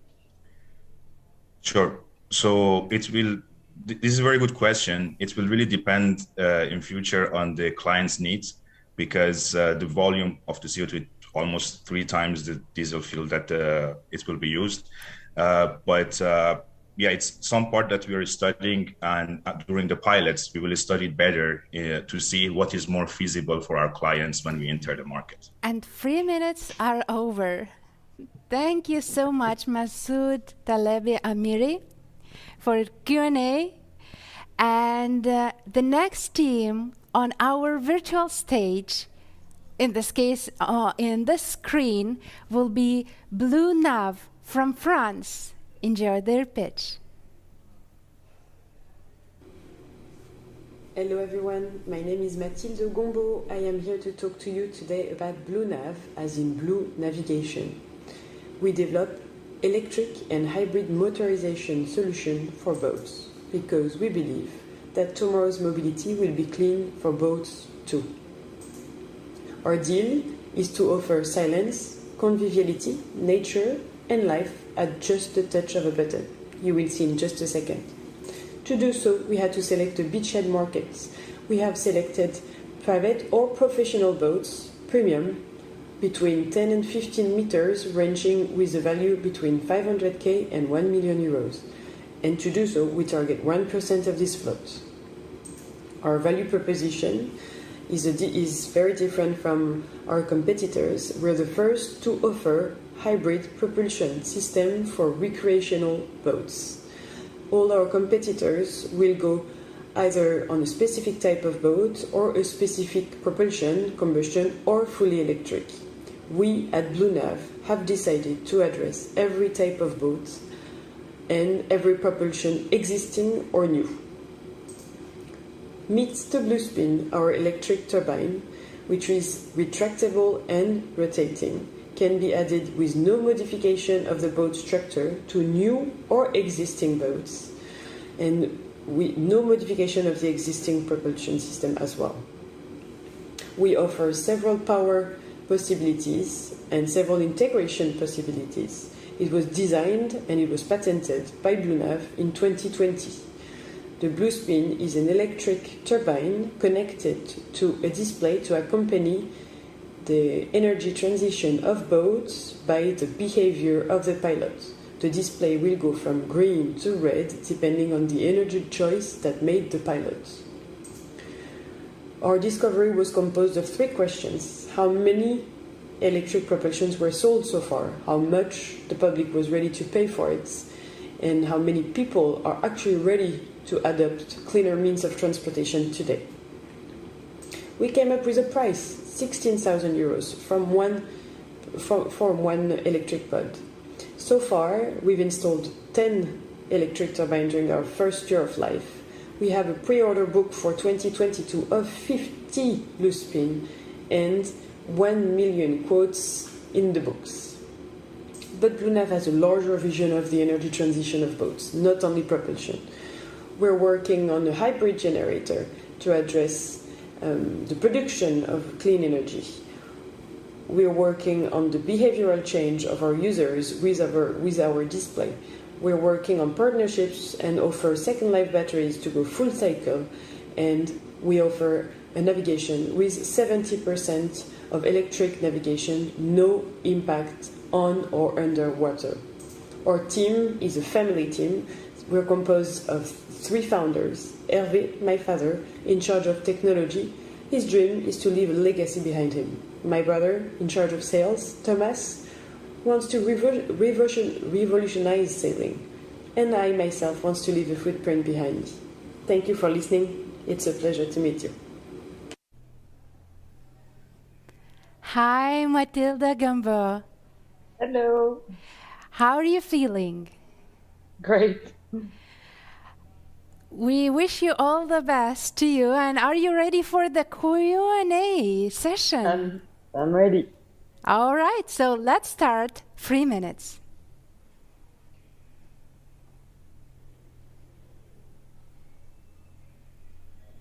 Sure. So this is a very good question. It will really depend in future on the client's needs, because the volume of the CO2 is almost 3 times the diesel fuel that it will be used. Yeah, it's some part that we are studying, and during the pilots, we will study it better to see what is more feasible for our clients when we enter the market. And 3 minutes are over. Thank you so much, Masoud Talebi Amiri, for Q&A. And the next team on our virtual stage, in this case, in the screen, will be Blue Nav from France. Enjoy their pitch. Hello everyone, my name is Mathilde Gombo. I am here to talk to you today about Blue Nav, as in blue navigation. We develop electric and hybrid motorization solution for boats, because we believe that tomorrow's mobility will be clean for boats too. Our deal is to offer silence, conviviality, nature, and life at just the touch of a button. You will see in just a second. To do so, we had to select a beachhead market. We have selected private or professional boats, premium, between 10 and 15 meters, ranging with a value between 500k and 1 million euros. And to do so, we target 1% of this float. Our value proposition is very different from our competitors. We're the first to offer hybrid propulsion system for recreational boats. All our competitors will go either on a specific type of boat or a specific propulsion, combustion, or fully electric. We at Blue Nav have decided to address every type of boat and every propulsion existing or new. Meet the Bluespin, our electric turbine, which is retractable and rotating, can be added with no modification of the boat structure to new or existing boats, and with no modification of the existing propulsion system as well. We offer several power possibilities and several integration possibilities. It was designed and it was patented by Blue Nav in 2020. The Bluespin is an electric turbine connected to a display to accompany the energy transition of boats by the behavior of the pilot. The display will go from green to red depending on the energy choice that made the pilot. Our discovery was composed of 3 questions. How many electric propulsions were sold so far? How much the public was ready to pay for it? And how many people are actually ready to adopt cleaner means of transportation today? We came up with a price, 16,000 euros for one electric pod. So far, we've installed 10 electric turbines during our first year of life. We have a pre-order book for 2022 of 50 Bluespin and 1 million quotes in the books. But Blue Nav has a larger vision of the energy transition of boats, not only propulsion. We're working on a hybrid generator to address the production of clean energy. We're working on the behavioral change of our users with our display. We're working on partnerships and offer second life batteries to go full cycle, and we offer a navigation with 70% of electric navigation, no impact on or under water. Our team is a family team. We're composed of 3 founders. Hervé, my father, in charge of technology. His dream is to leave a legacy behind him. My brother, in charge of sales, Thomas, wants to revolutionize sailing. And I myself wants to leave a footprint behind me. Thank you for listening. It's a pleasure to meet you. Hi, Matilda Gambo. Hello. How are you feeling? Great. We wish you all the best to you. And are you ready for the Q&A session? I'm ready. All right, so let's start. 3 minutes.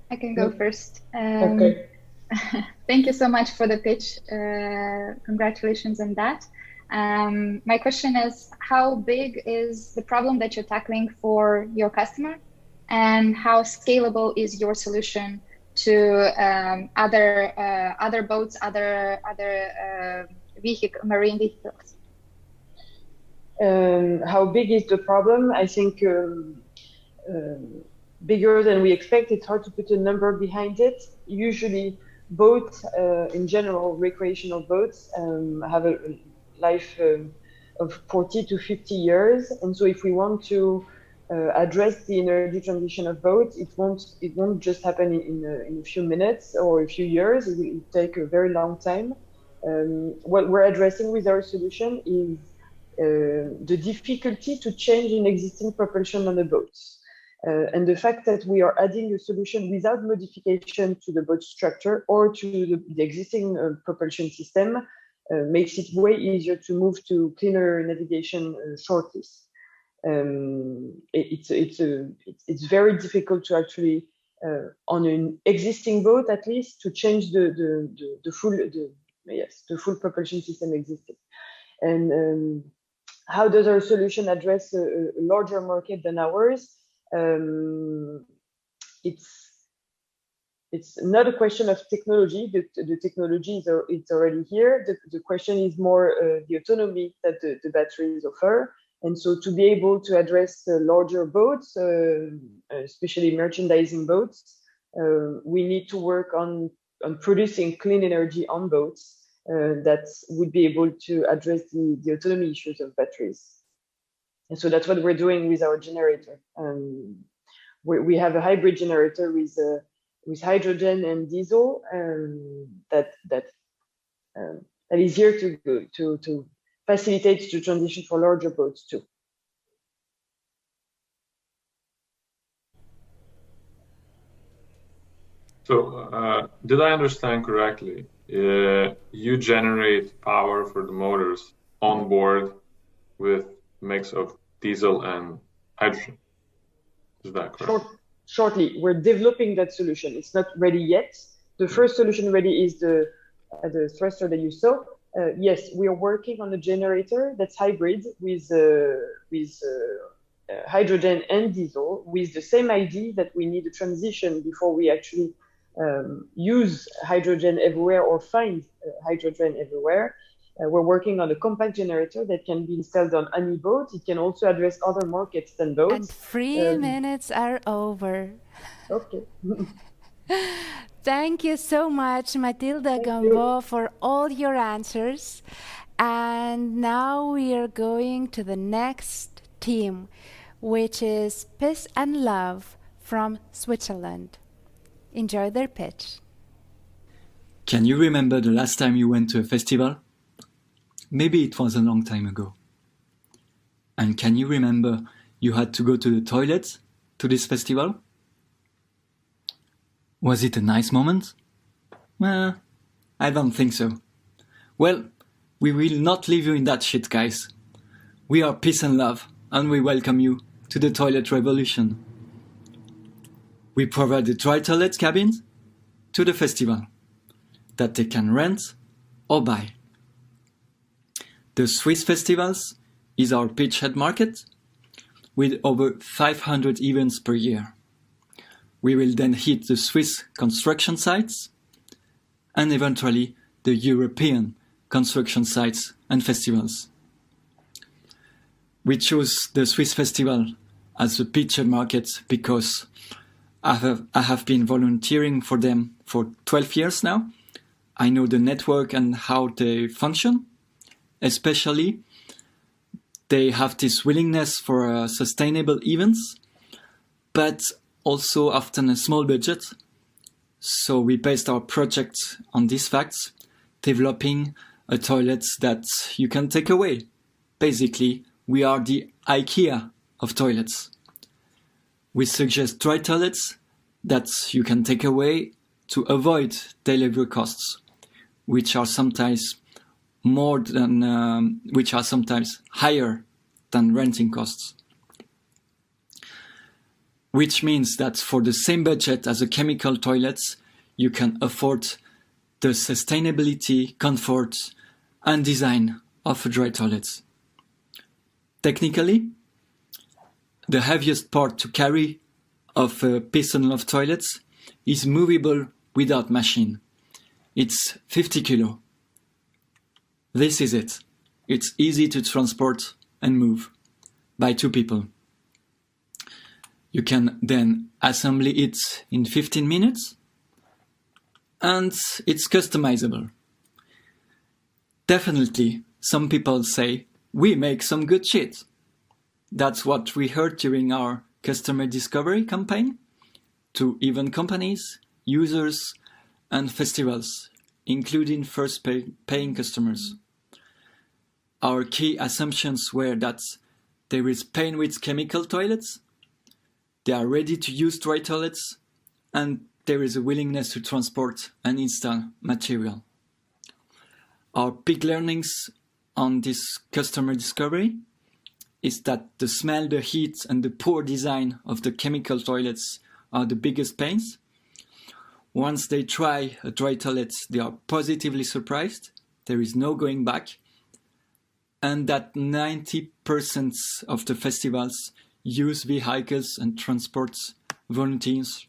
I can go first. Okay. Thank you so much for the pitch. Congratulations on that. My question is, how big is the problem that you're tackling for your customer, and how scalable is your solution to other boats, other marine vehicles? How big is the problem? I think bigger than we expect. It's hard to put a number behind it. Usually, boats, in general, recreational boats, have a life of 40 to 50 years. And so if we want to address the energy transition of boats, it won't just happen in a few minutes or a few years. It will take a very long time. What we're addressing with our solution is the difficulty to change an existing propulsion on the boats. And the fact that we are adding a solution without modification to the boat structure or to the existing propulsion system makes it way easier to move to cleaner navigation shortly. It's very difficult to actually, on an existing boat at least, to change the full propulsion system existing. And how does our solution address a larger market than ours? It's not a question of technology. The technology it's already here. The question is more the autonomy that the batteries offer. And so to be able to address larger boats, especially merchandising boats, we need to work on producing clean energy on boats that would be able to address the autonomy issues of batteries. And so that's what we're doing with our generator. We have a hybrid generator with hydrogen and diesel that is here to facilitate the transition for larger boats too. So, did I understand correctly? You generate power for the motors on board with a mix of diesel and hydrogen. Is that correct? Shortly, we're developing that solution. It's not ready yet. The first solution ready is the thruster that you saw. Yes, we are working on a generator that's hybrid with hydrogen and diesel, with the same idea that we need a transition before we actually use hydrogen everywhere or find hydrogen everywhere. We're working on a compact generator that can be installed on any boat. It can also address other markets than boats. And 3 minutes are over. Okay. Thank you so much, Matilda Gambo, for all your answers. And now we are going to the next team, which is Peace and Love from Switzerland. Enjoy their pitch. Can you remember the last time you went to a festival? Maybe it was a long time ago. And can you remember you had to go to the toilet to this festival? Was it a nice moment? Well, I don't think so. Well, we will not leave you in that shit, guys. We are Peace and Love, and we welcome you to the toilet revolution. We provide the dry toilet cabins to the festival that they can rent or buy. The Swiss festivals is our beachhead market with over 500 events per year. We will then hit the Swiss construction sites and eventually the European construction sites and festivals. We chose the Swiss festival as a pitch market because I have been volunteering for them for 12 years now. I know the network and how they function. Especially, they have this willingness for sustainable events, but also often a small budget. So we based our project on these facts, developing a toilet that you can take away. Basically, we are the IKEA of toilets. We suggest dry toilets that you can take away to avoid delivery costs, which are sometimes higher than renting costs. Which means that for the same budget as a chemical toilet, you can afford the sustainability, comfort, and design of a dry toilet. Technically, the heaviest part to carry of a Peace and Love toilets is movable without machine. It's 50 kilo. This is it. It's easy to transport and move by 2 people. You can then assemble it in 15 minutes, and it's customizable. Definitely, some people say, we make some good shit. That's what we heard during our customer discovery campaign to even companies, users, and festivals, including first paying customers. Our key assumptions were that there is pain with chemical toilets, they are ready to use dry toilets, and there is a willingness to transport and install material. Our big learnings on this customer discovery is that the smell, the heat, and the poor design of the chemical toilets are the biggest pains. Once they try a dry toilet, they are positively surprised. There is no going back. And that 90% of the festivals use vehicles and transport volunteers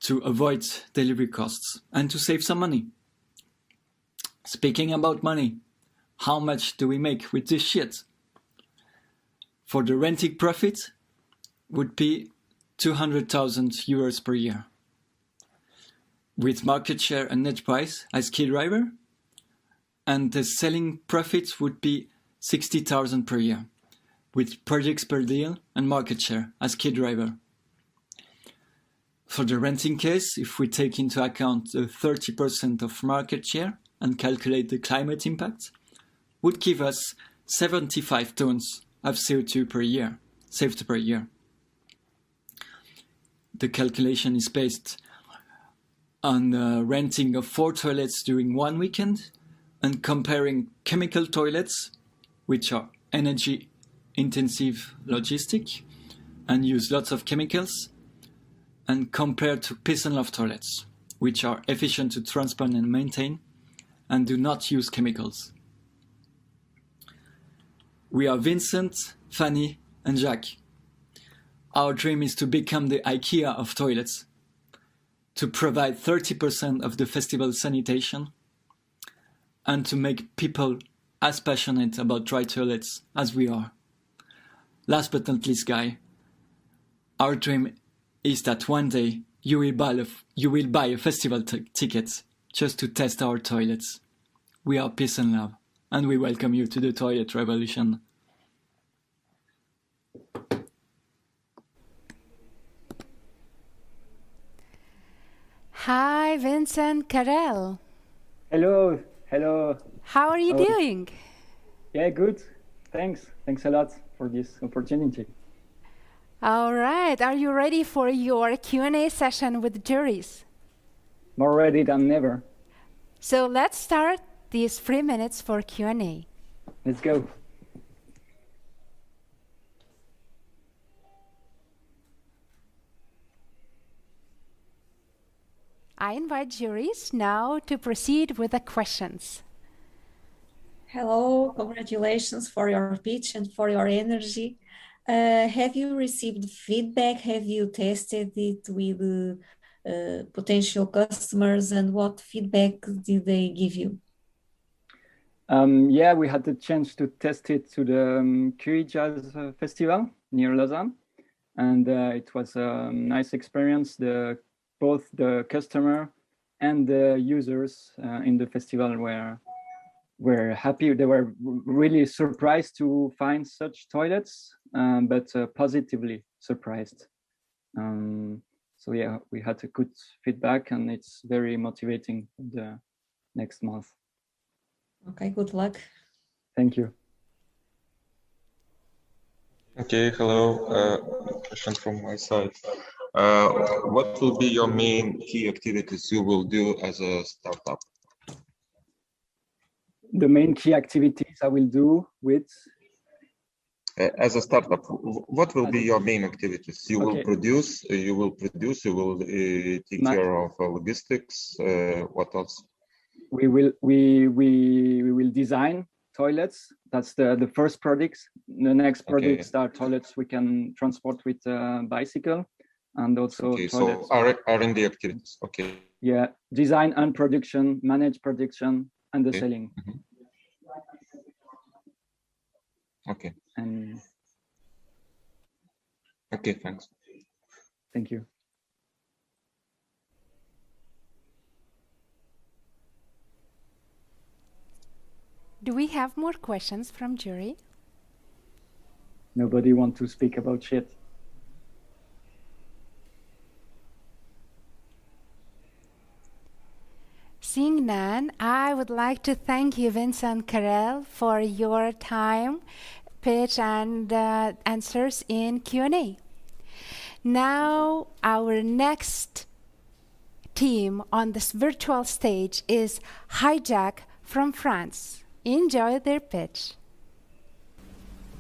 to avoid delivery costs and to save some money. Speaking about money, how much do we make with this shit? For the renting profit would be 200,000 euros per year. With market share and net price as key driver, and the selling profit would be 60,000 per year, with projects per deal and market share as key driver. For the renting case, if we take into account the 30% of market share and calculate the climate impact, would give us 75 tons of CO2 per year, saved per year. The calculation is based on the renting of 4 toilets during one weekend and comparing chemical toilets, which are energy-intensive logistic and use lots of chemicals, and compared to Peace and Love toilets, which are efficient to transport and maintain and do not use chemicals. We are Vincent, Fanny, and Jacques. Our dream is to become the IKEA of toilets, to provide 30% of the festival sanitation, and to make people as passionate about dry toilets as we are. Last but not least, Guy, our dream is that one day you will buy a festival ticket just to test our toilets. We are Peace and Love, and we welcome you to the toilet revolution. Hi, Vincent Karel. Hello, hello. How are you doing? Yeah, good. Thanks a lot for this opportunity. All right. Are you ready for your Q&A session with juries? More ready than never. So let's start these 3 minutes for Q&A. Let's go. I invite juries now to proceed with the questions. Hello, congratulations for your pitch and for your energy. Have you received feedback? Have you tested it with potential customers, and what feedback did they give you? Yeah, we had the chance to test it to the Curie Jazz Festival near Lausanne, and it was a nice experience. Both the customer and the users in the festival were happy. They were really surprised to find such toilets, but positively surprised. So yeah, we had a good feedback, and it's very motivating for the next month. Okay, good luck. Thank you. Okay, hello. Question from my side. What will be your main key activities you will do as a startup? The main key activities I will do with... As a startup, what will be your main activities? You will produce, you will take care of logistics, what else? We will design toilets. That's the first products. The next products are toilets we can transport with a bicycle, and also toilets. So R&D activities. Okay. Yeah, design and production, manage production and the selling. Okay. And okay, thanks. Thank you. Do we have more questions from jury? Nobody want to speak about shit. Seeing none, I would like to thank you, Vincent Carrel, for your time, pitch, and answers in Q&A. Now, our next team on this virtual stage is Hijack from France. Enjoy their pitch.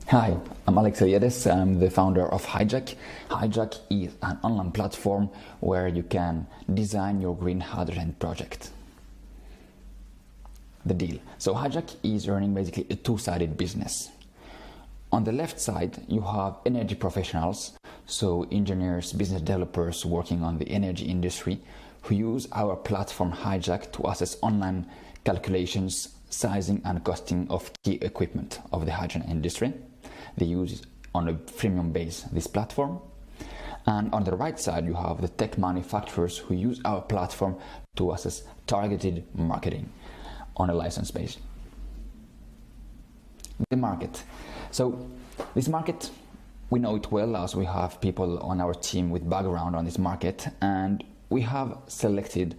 Hi, I'm Alex Eliades. I'm the founder of Hijack. Hijack is an online platform where you can design your green hydrogen project. The deal. So Hijack is running basically a two-sided business. On the left side, you have energy professionals, so engineers, business developers working on the energy industry, who use our platform Hijack to assess online calculations, sizing and costing of key equipment of the hydrogen industry. They use on a freemium base this platform. And on the right side, you have the tech manufacturers who use our platform to assess targeted marketing on a license base. The market. So this market, we know it well as we have people on our team with background on this market, and we have selected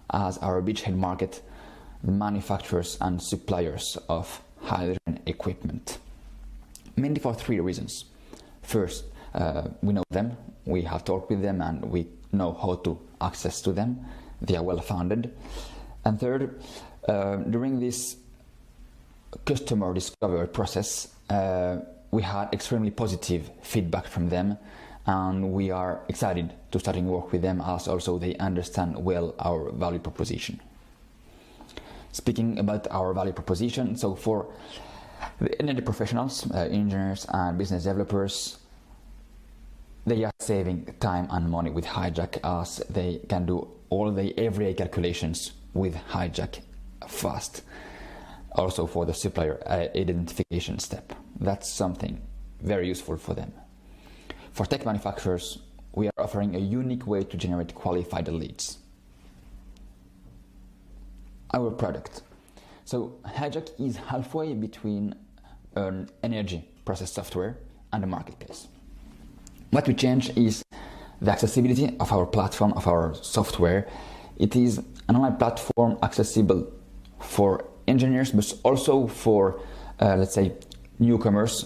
as our beachhead market the manufacturers and suppliers of hydrogen equipment. Mainly for three reasons. First, we know them, we have talked with them, and we know how to access to them. They are well founded. And third, during this customer discovery process, we had extremely positive feedback from them, and we are excited to starting work with them as also they understand well our value proposition. Speaking about our value proposition, so for the energy professionals, engineers and business developers, they are saving time and money with Hijack as they can do all the everyday calculations with Hijack fast. Also for the supplier identification step. That's something very useful for them. For tech manufacturers, we are offering a unique way to generate qualified leads. Our product. So Hijack is halfway between an energy process software and a marketplace. What we change is the accessibility of our platform, of our software. It is an online platform accessible for engineers, but also for, let's say, newcomers,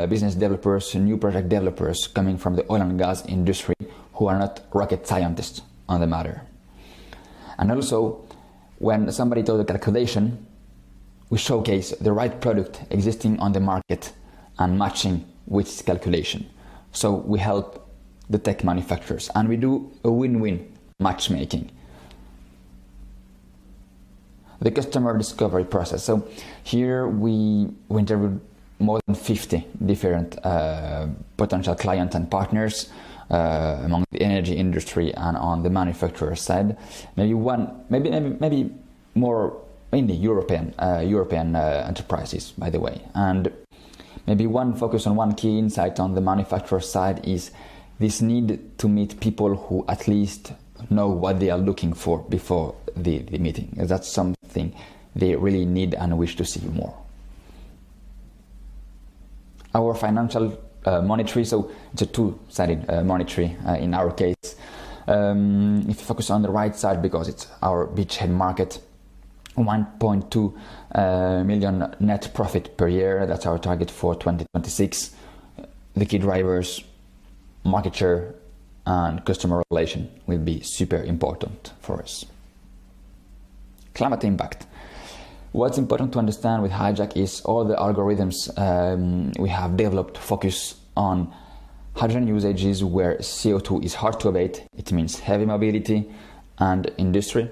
business developers, new project developers coming from the oil and gas industry who are not rocket scientists on the matter. And also, when somebody does a calculation, we showcase the right product existing on the market and matching with calculation. So we help the tech manufacturers and we do a win-win matchmaking. The customer discovery process. So here we interviewed more than 50 different potential clients and partners among the energy industry and on the manufacturer side. Maybe more mainly European enterprises, by the way. And maybe one focus on one key insight on the manufacturer side is this need to meet people who at least know what they are looking for before the meeting. That's something they really need and wish to see more. Our financial monetary, so it's a two-sided monetary in our case. If you focus on the right side, because it's our beachhead market, 1.2 million net profit per year. That's our target for 2026. The key drivers, market share and customer relation will be super important for us. Climate impact. What's important to understand with Hijack is all the algorithms we have developed focus on hydrogen usages where CO2 is hard to abate. It means heavy mobility and industry.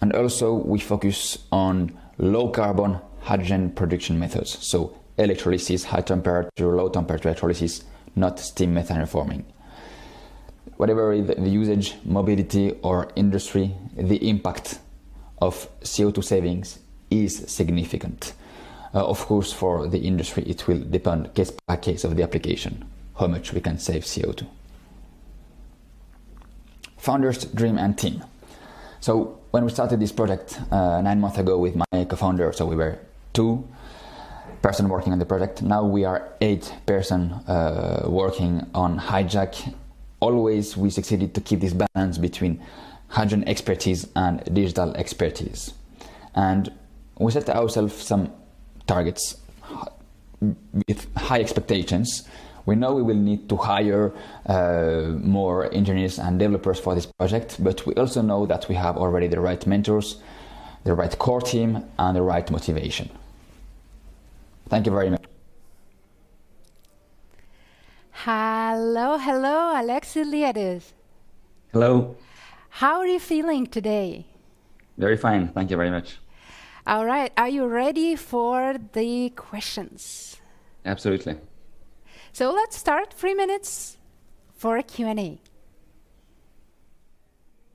And also we focus on low carbon hydrogen production methods. So electrolysis, high temperature, low temperature electrolysis, not steam methane reforming. Whatever the usage, mobility or industry, the impact of CO2 savings is significant. Of course, for the industry, it will depend case by case of the application, how much we can save CO2. Founders, dream and team. So when we started this project 9 months ago with my co-founder, so we were 2 persons working on the project. Now we are 8 persons working on Hijack. Always we succeeded to keep this balance between hydrogen expertise and digital expertise. And we set ourselves some targets with high expectations. We know we will need to hire more engineers and developers for this project, but we also know that we have already the right mentors, the right core team, and the right motivation. Thank you very much. Hello, Alexis Liadis. Hello. How are you feeling today? Very fine, thank you very much. All right, are you ready for the questions? Absolutely. So let's start 3 minutes for a Q&A.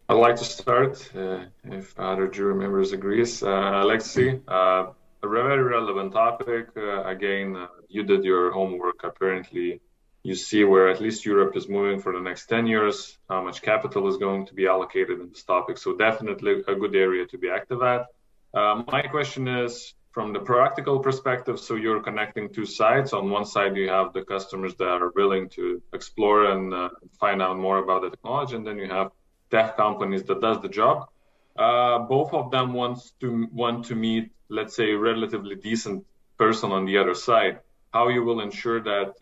I'd like to start, if other jury members agrees. Alexi, a very relevant topic. Again, you did your homework. Apparently, you see where at least Europe is moving for the next 10 years, how much capital is going to be allocated in this topic. So definitely a good area to be active at. My question is, from the practical perspective, so you're connecting 2 sides. On one side, you have the customers that are willing to explore and find out more about the technology, and then you have tech companies that does the job. Both of them want to meet, let's say, relatively decent person on the other side. How you will ensure that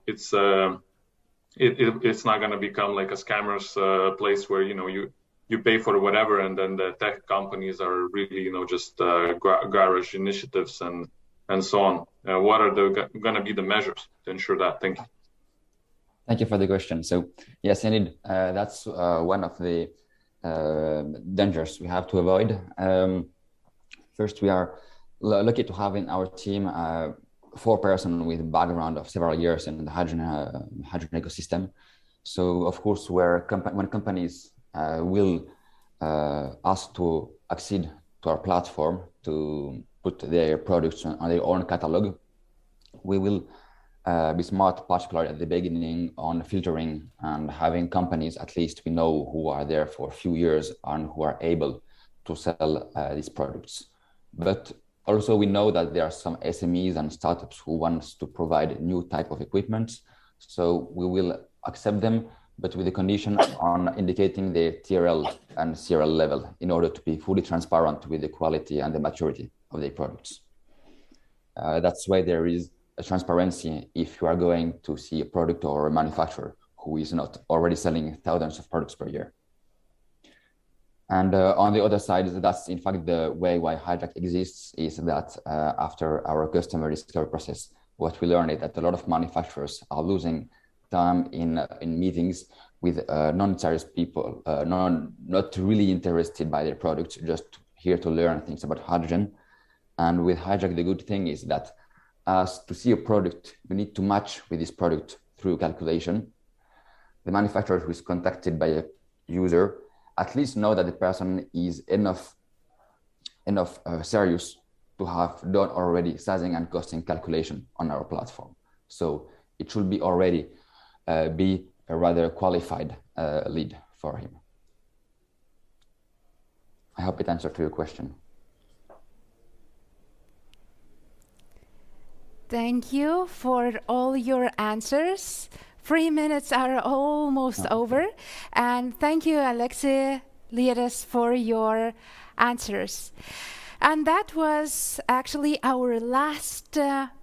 it's not going to become like a scammer's place where you pay for whatever, and then the tech companies are really, just garage initiatives and so on. What are going to be the measures to ensure that? Thank you. Thank you for the question. So yes, indeed, that's one of the dangers we have to avoid. First, we are lucky to have in our team 4 persons with background of several years in the hydrogen ecosystem. So of course, when companies will ask to accede to our platform to put their products on their own catalog, we will be smart, particularly at the beginning, on filtering and having companies, at least we know, who are there for a few years and who are able to sell these products. But also we know that there are some SMEs and startups who want to provide new type of equipment. So we will accept them, but with the condition on indicating the TRL and CRL level in order to be fully transparent with the quality and the maturity of the products. That's why there is a transparency if you are going to see a product or a manufacturer who is not already selling thousands of products per year. And on the other side, that's in fact the way why Hijack exists, is that after our customer discovery process, what we learned is that a lot of manufacturers are losing time in meetings with non-serious people, not really interested by their products, just here to learn things about hydrogen. And with Hijack, the good thing is that as to see a product, you need to match with this product through calculation. The manufacturer who is contacted by a user at least know that the person is enough enough serious to have done already sizing and costing calculation on our platform. So it should be already be a rather qualified lead for him. I hope it answered to your question. Thank you for all your answers. 3 minutes are almost over. And thank you, Alexei Liadis, for your answers. And that was actually our last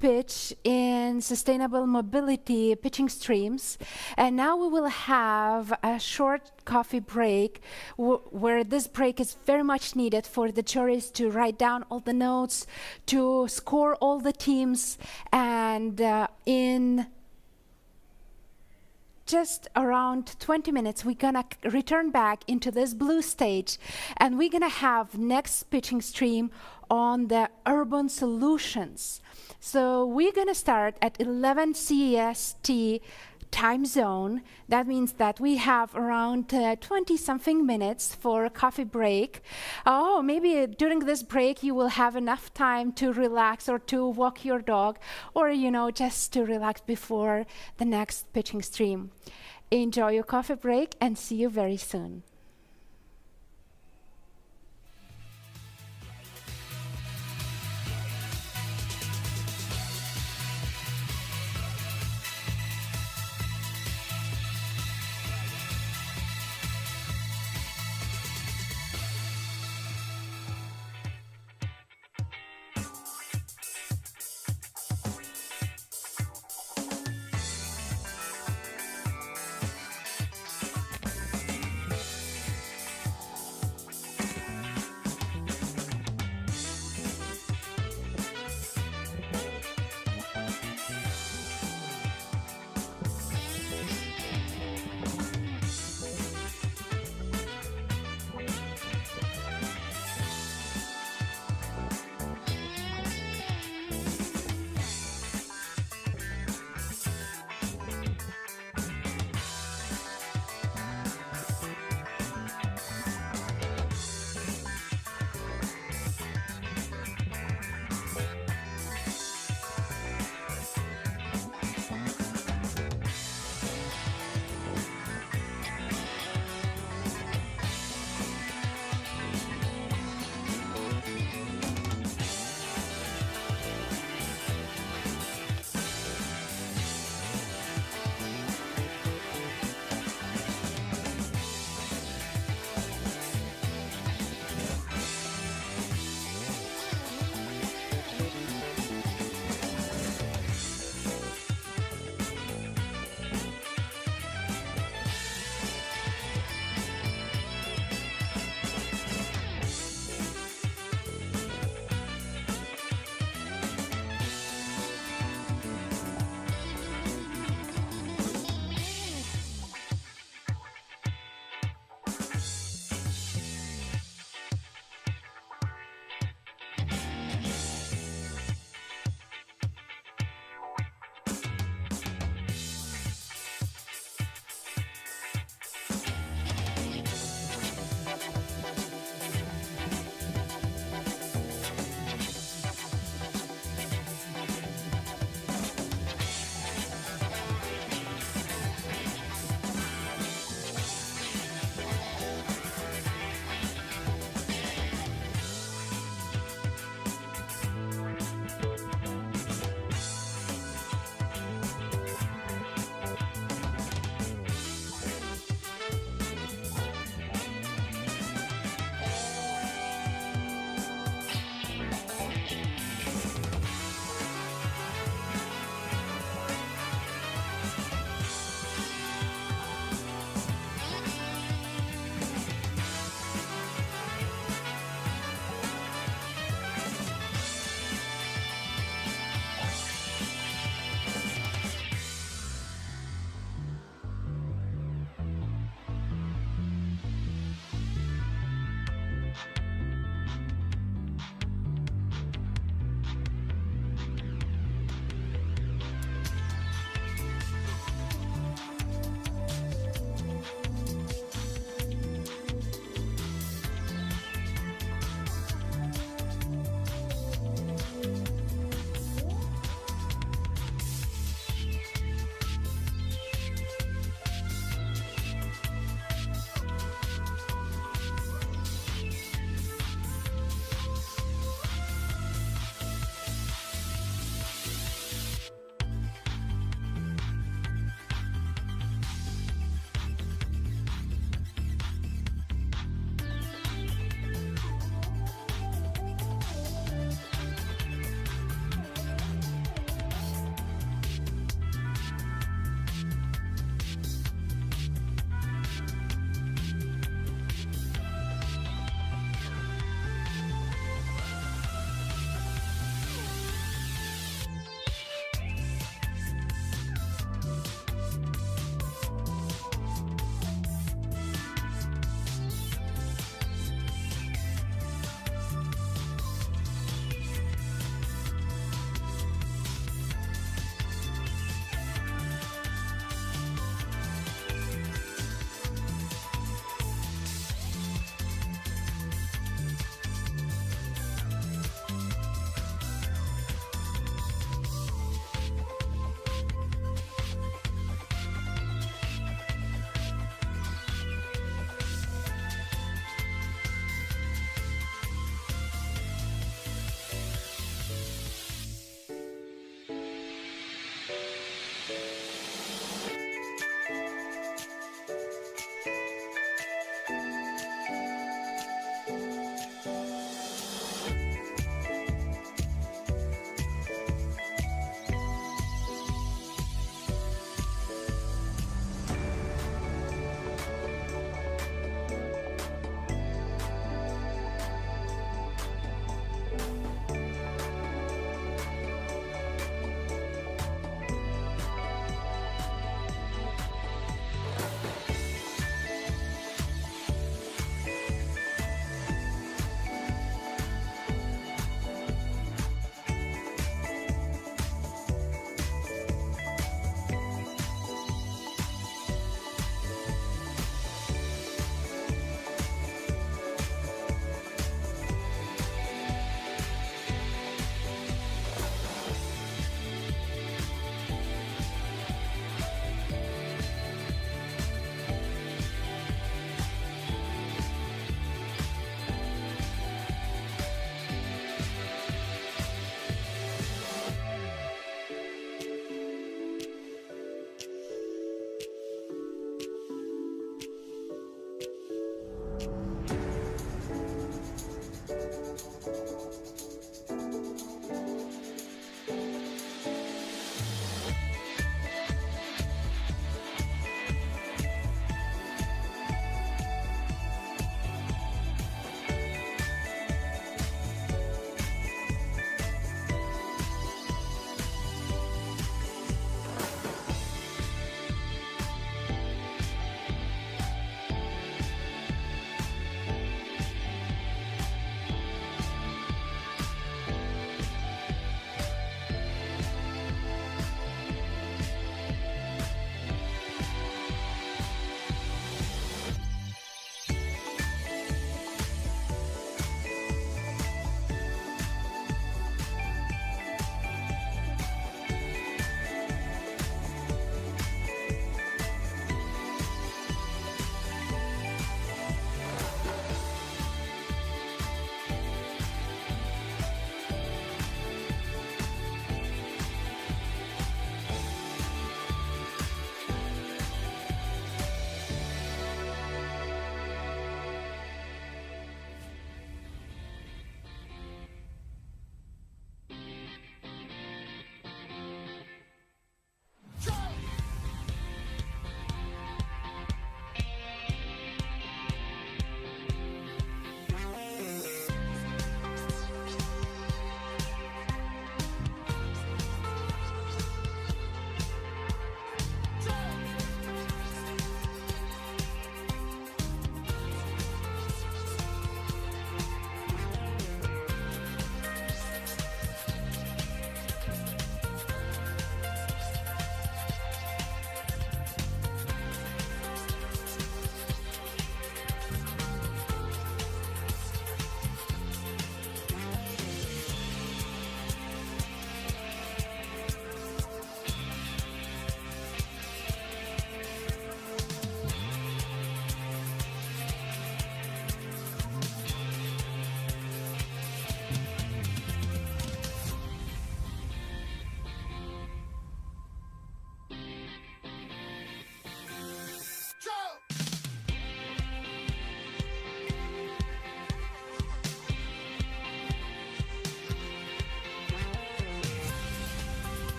pitch in sustainable mobility pitching streams. And now we will have a short coffee break where this break is very much needed for the juries to write down all the notes, to score all the teams, and in just around 20 minutes, we're gonna return back into this blue stage, and we're gonna have next pitching stream on the urban solutions. So we're gonna start at 11 CEST time zone. That means that we have around 20-something minutes for a coffee break. Oh, maybe during this break you will have enough time to relax or to walk your dog, or just to relax before the next pitching stream. Enjoy your coffee break and see you very soon.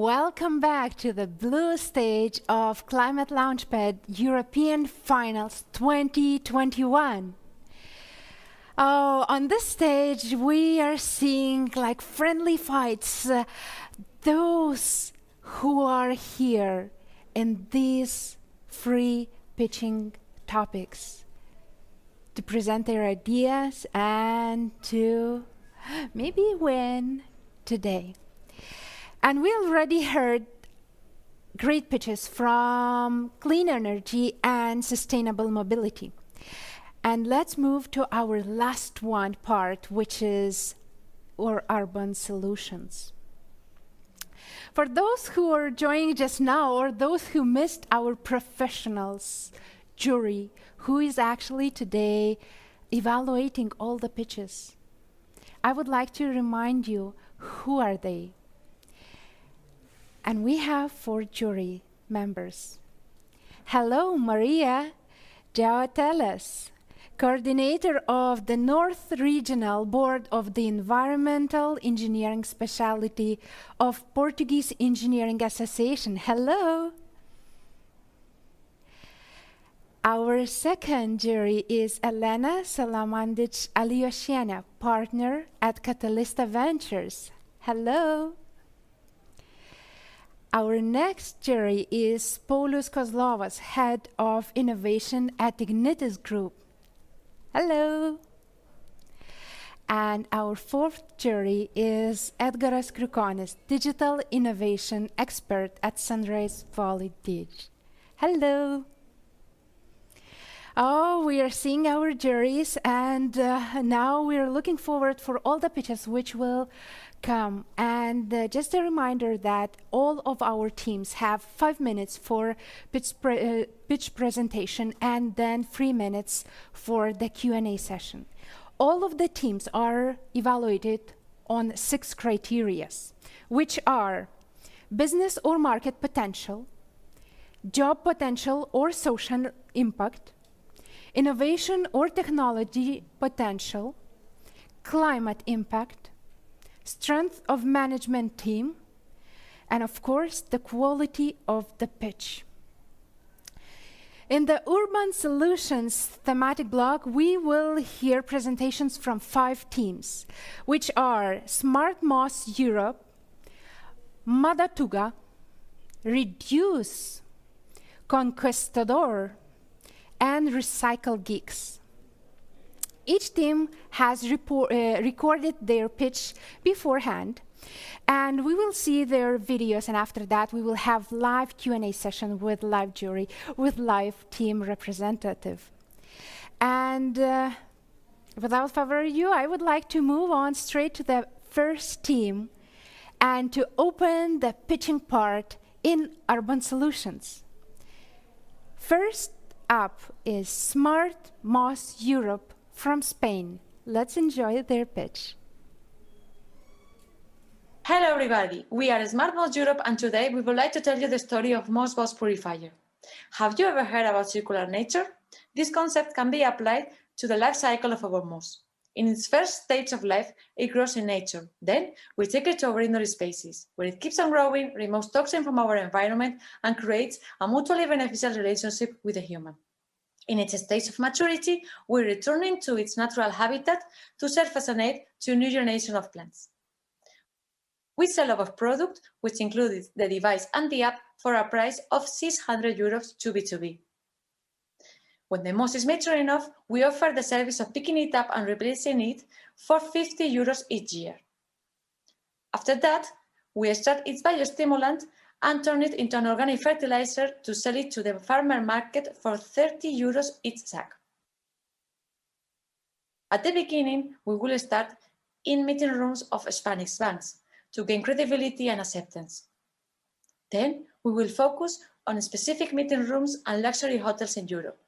welcome back to the blue stage of ClimateLaunchpad European Finals 2021. Oh, on this stage we are seeing like friendly fights. Those who are here in these free pitching topics to present their ideas and to maybe win today. And we already heard great pitches from clean energy and sustainable mobility. And let's move to our last one part, which is our urban solutions. For those who are joining just now, or those who missed our professionals jury, who is actually today evaluating all the pitches, I would like to remind you, who are they? And we have 4 jury members. Hello, Maria Jauteles, coordinator of the North Regional Board of the Environmental Engineering Specialty of Portuguese Engineering Association. Hello. Our second jury is Elena Salamandic Alioshiana, partner at Catalysta Ventures. Hello. Our next jury is Paulius Kozlovas, head of innovation at Ignitis Group. Hello. And our 4th jury is Edgaras Krukonis, digital innovation expert at Sunrise Valley Dig. Hello. Oh, we are seeing our juries, and now we are looking forward for all the pitches which will come. And just a reminder that all of our teams have 5 minutes for pitch presentation and then 3 minutes for the Q&A session. All of the teams are evaluated on 6 criteria, which are business or market potential, job potential or social impact, innovation or technology potential, climate impact, strength of management team, and of course, the quality of the pitch. In the Urban Solutions thematic block, we will hear presentations from 5 teams, which are Smart Moss Europe, Madatuga, Reduce, Conquistador, and Recycle Geeks. Each team has recorded their pitch beforehand, and we will see their videos, and after that we will have live Q&A session with live jury, with live team representative. And without further ado, I would like to move on straight to the first team and to open the pitching part in Urban Solutions. First up is Smart Moss Europe from Spain. Let's enjoy their pitch. Hello everybody, we are Smart Moss Europe, and today we would like to tell you the story of Moss Boss Purifier. Have you ever heard about circular nature? This concept can be applied to the life cycle of our moss. In its first stage of life, it grows in nature. Then we take it to our indoor spaces, where it keeps on growing, removes toxins from our environment, and creates a mutually beneficial relationship with the human. In its stage of maturity, we return it to its natural habitat to serve as an aid to a new generation of plants. We sell our product, which includes the device and the app, for a price of 600 euros to B2B. When the moss is mature enough, we offer the service of picking it up and replacing it for 50 euros each year. After that, we extract its biostimulant and turn it into an organic fertilizer to sell it to the farmer market for 30 euros each sack. At the beginning, we will start in meeting rooms of Spanish banks to gain credibility and acceptance. Then we will focus on specific meeting rooms and luxury hotels in Europe.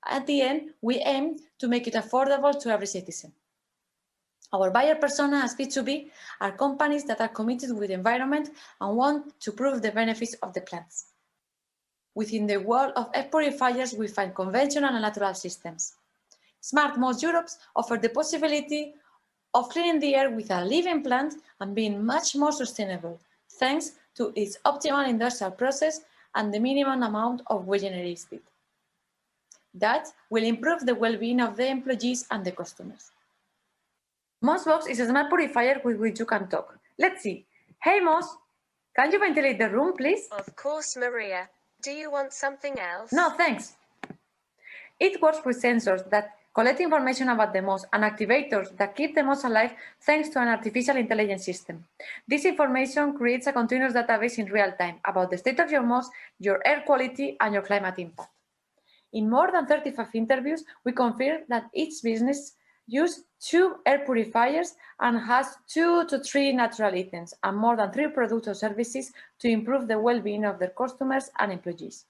At the end, we aim to make it affordable to every citizen. Our buyer persona as B2B are companies that are committed with the environment and want to prove the benefits of the plants. Within the world of air purifiers, we find conventional and natural systems. Smart Moss Europe offers the possibility of cleaning the air with a living plant and being much more sustainable, thanks to its optimal industrial process and the minimum amount of waste generated. That will improve the well-being of the employees and the customers. Mossbox is a smart purifier with which you can talk. Let's see. Hey Moss, can you ventilate the room, please? Of course, Maria. Do you want something else? No, thanks. It works with sensors that collect information about the moss and activators that keep the moss alive thanks to an artificial intelligence system. This information creates a continuous database in real time about the state of your moss, your air quality, and your climate impact. In more than 35 interviews, we confirmed that each business uses 2 air purifiers and has 2 to 3 natural items and more than 3 products or services to improve the well-being of their customers and employees.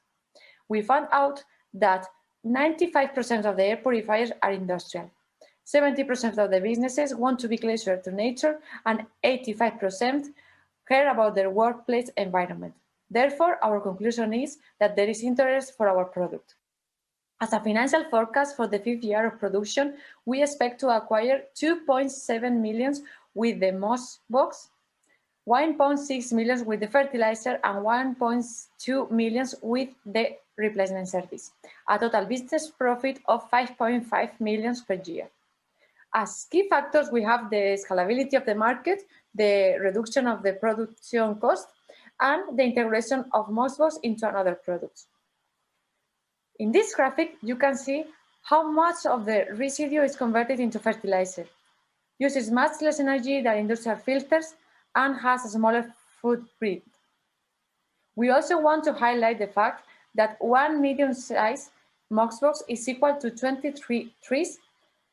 We found out that 95% of the air purifiers are industrial. 70% of the businesses want to be closer to nature, and 85% care about their workplace environment. Therefore, our conclusion is that there is interest for our product. As a financial forecast for the 5th year of production, we expect to acquire 2.7 million with the moss box, 1.6 million with the fertilizer, and 1.2 million with the replacement service, a total business profit of 5.5 million per year. As key factors, we have the scalability of the market, the reduction of the production cost, and the integration of Mossbox into another product. In this graphic, you can see how much of the residue is converted into fertilizer, uses much less energy than industrial filters, and has a smaller footprint. We also want to highlight the fact that 1 medium-sized Mossbox is equal to 23 trees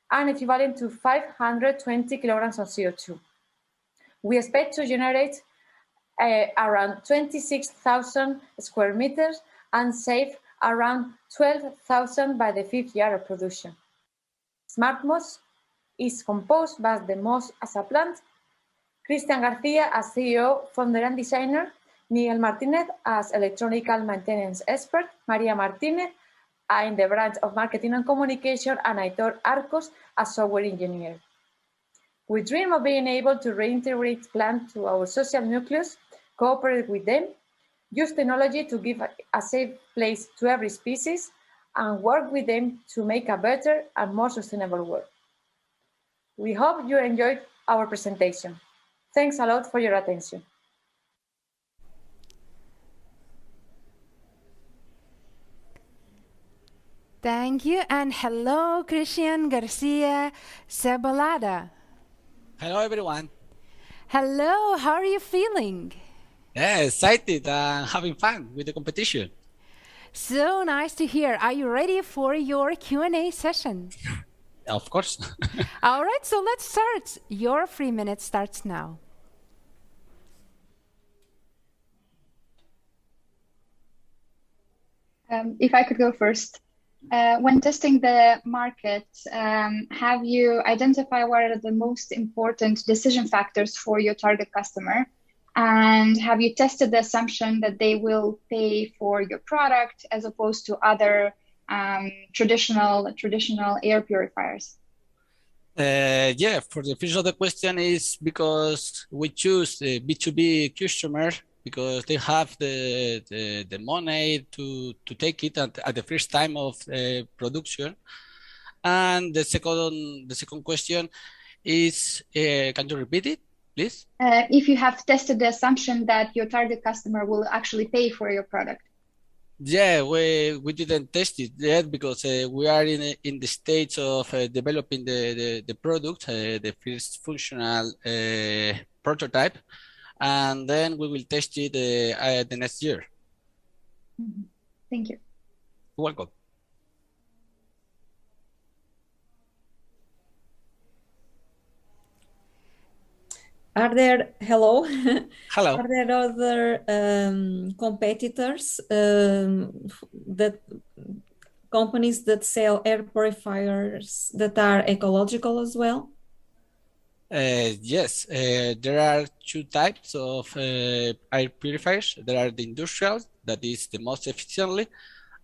and equivalent to 520 kilograms of CO2. We expect to generate around 26,000 square meters and save around 12,000 by the 5th year of production. Smart Moss is composed by the moss as a plant, Cristian Garcia as CEO, founder and designer, Miguel Martinez as electronical maintenance expert, Maria Martinez in the branch of marketing and communication, and Aitor Arcos as software engineer. We dream of being able to reintegrate plants to our social nucleus, cooperate with them, use technology to give a safe place to every species, and work with them to make a better and more sustainable world. We hope you enjoyed our presentation. Thanks a lot for your attention. Thank you, and hello, Cristian Garcia Cebalada. Hello, everyone. Hello, how are you feeling? Yeah, excited and having fun with the competition. So nice to hear. Are you ready for your Q&A session? Of course. All right, so let's start. Your 3 minutes starts now. If I could go first. When testing the market, have you identified what are the most important decision factors for your target customer? And have you tested the assumption that they will pay for your product as opposed to other traditional air purifiers? Yeah, for the first of the question is because we choose the B2B customer because they have the money to take it at the first time of production. And the second question is, can you repeat it, please? If you have tested the assumption that your target customer will actually pay for your product. Yeah, we didn't test it yet because we are in the stage of developing the product, the first functional prototype, and then we will test it the next year. Mm-hmm. Thank you. You're welcome. Hello? Hello. Are there other competitors that companies that sell air purifiers that are ecological as well? Yes, there are 2 types of air purifiers. There are the industrial, that is the most efficiently,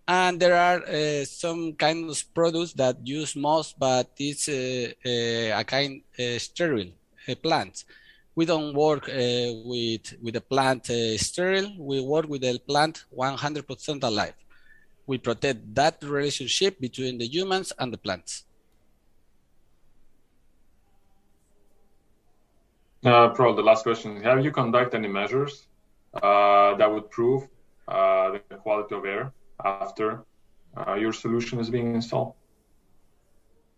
and there are some kind of products that use moss, but it's a kind sterile plant. We don't work with the plant sterile. We work with the plant 100% alive. We protect that relationship between the humans and the plants. Probably the last question. Have you conducted any measures that would prove the quality of air after your solution is being installed?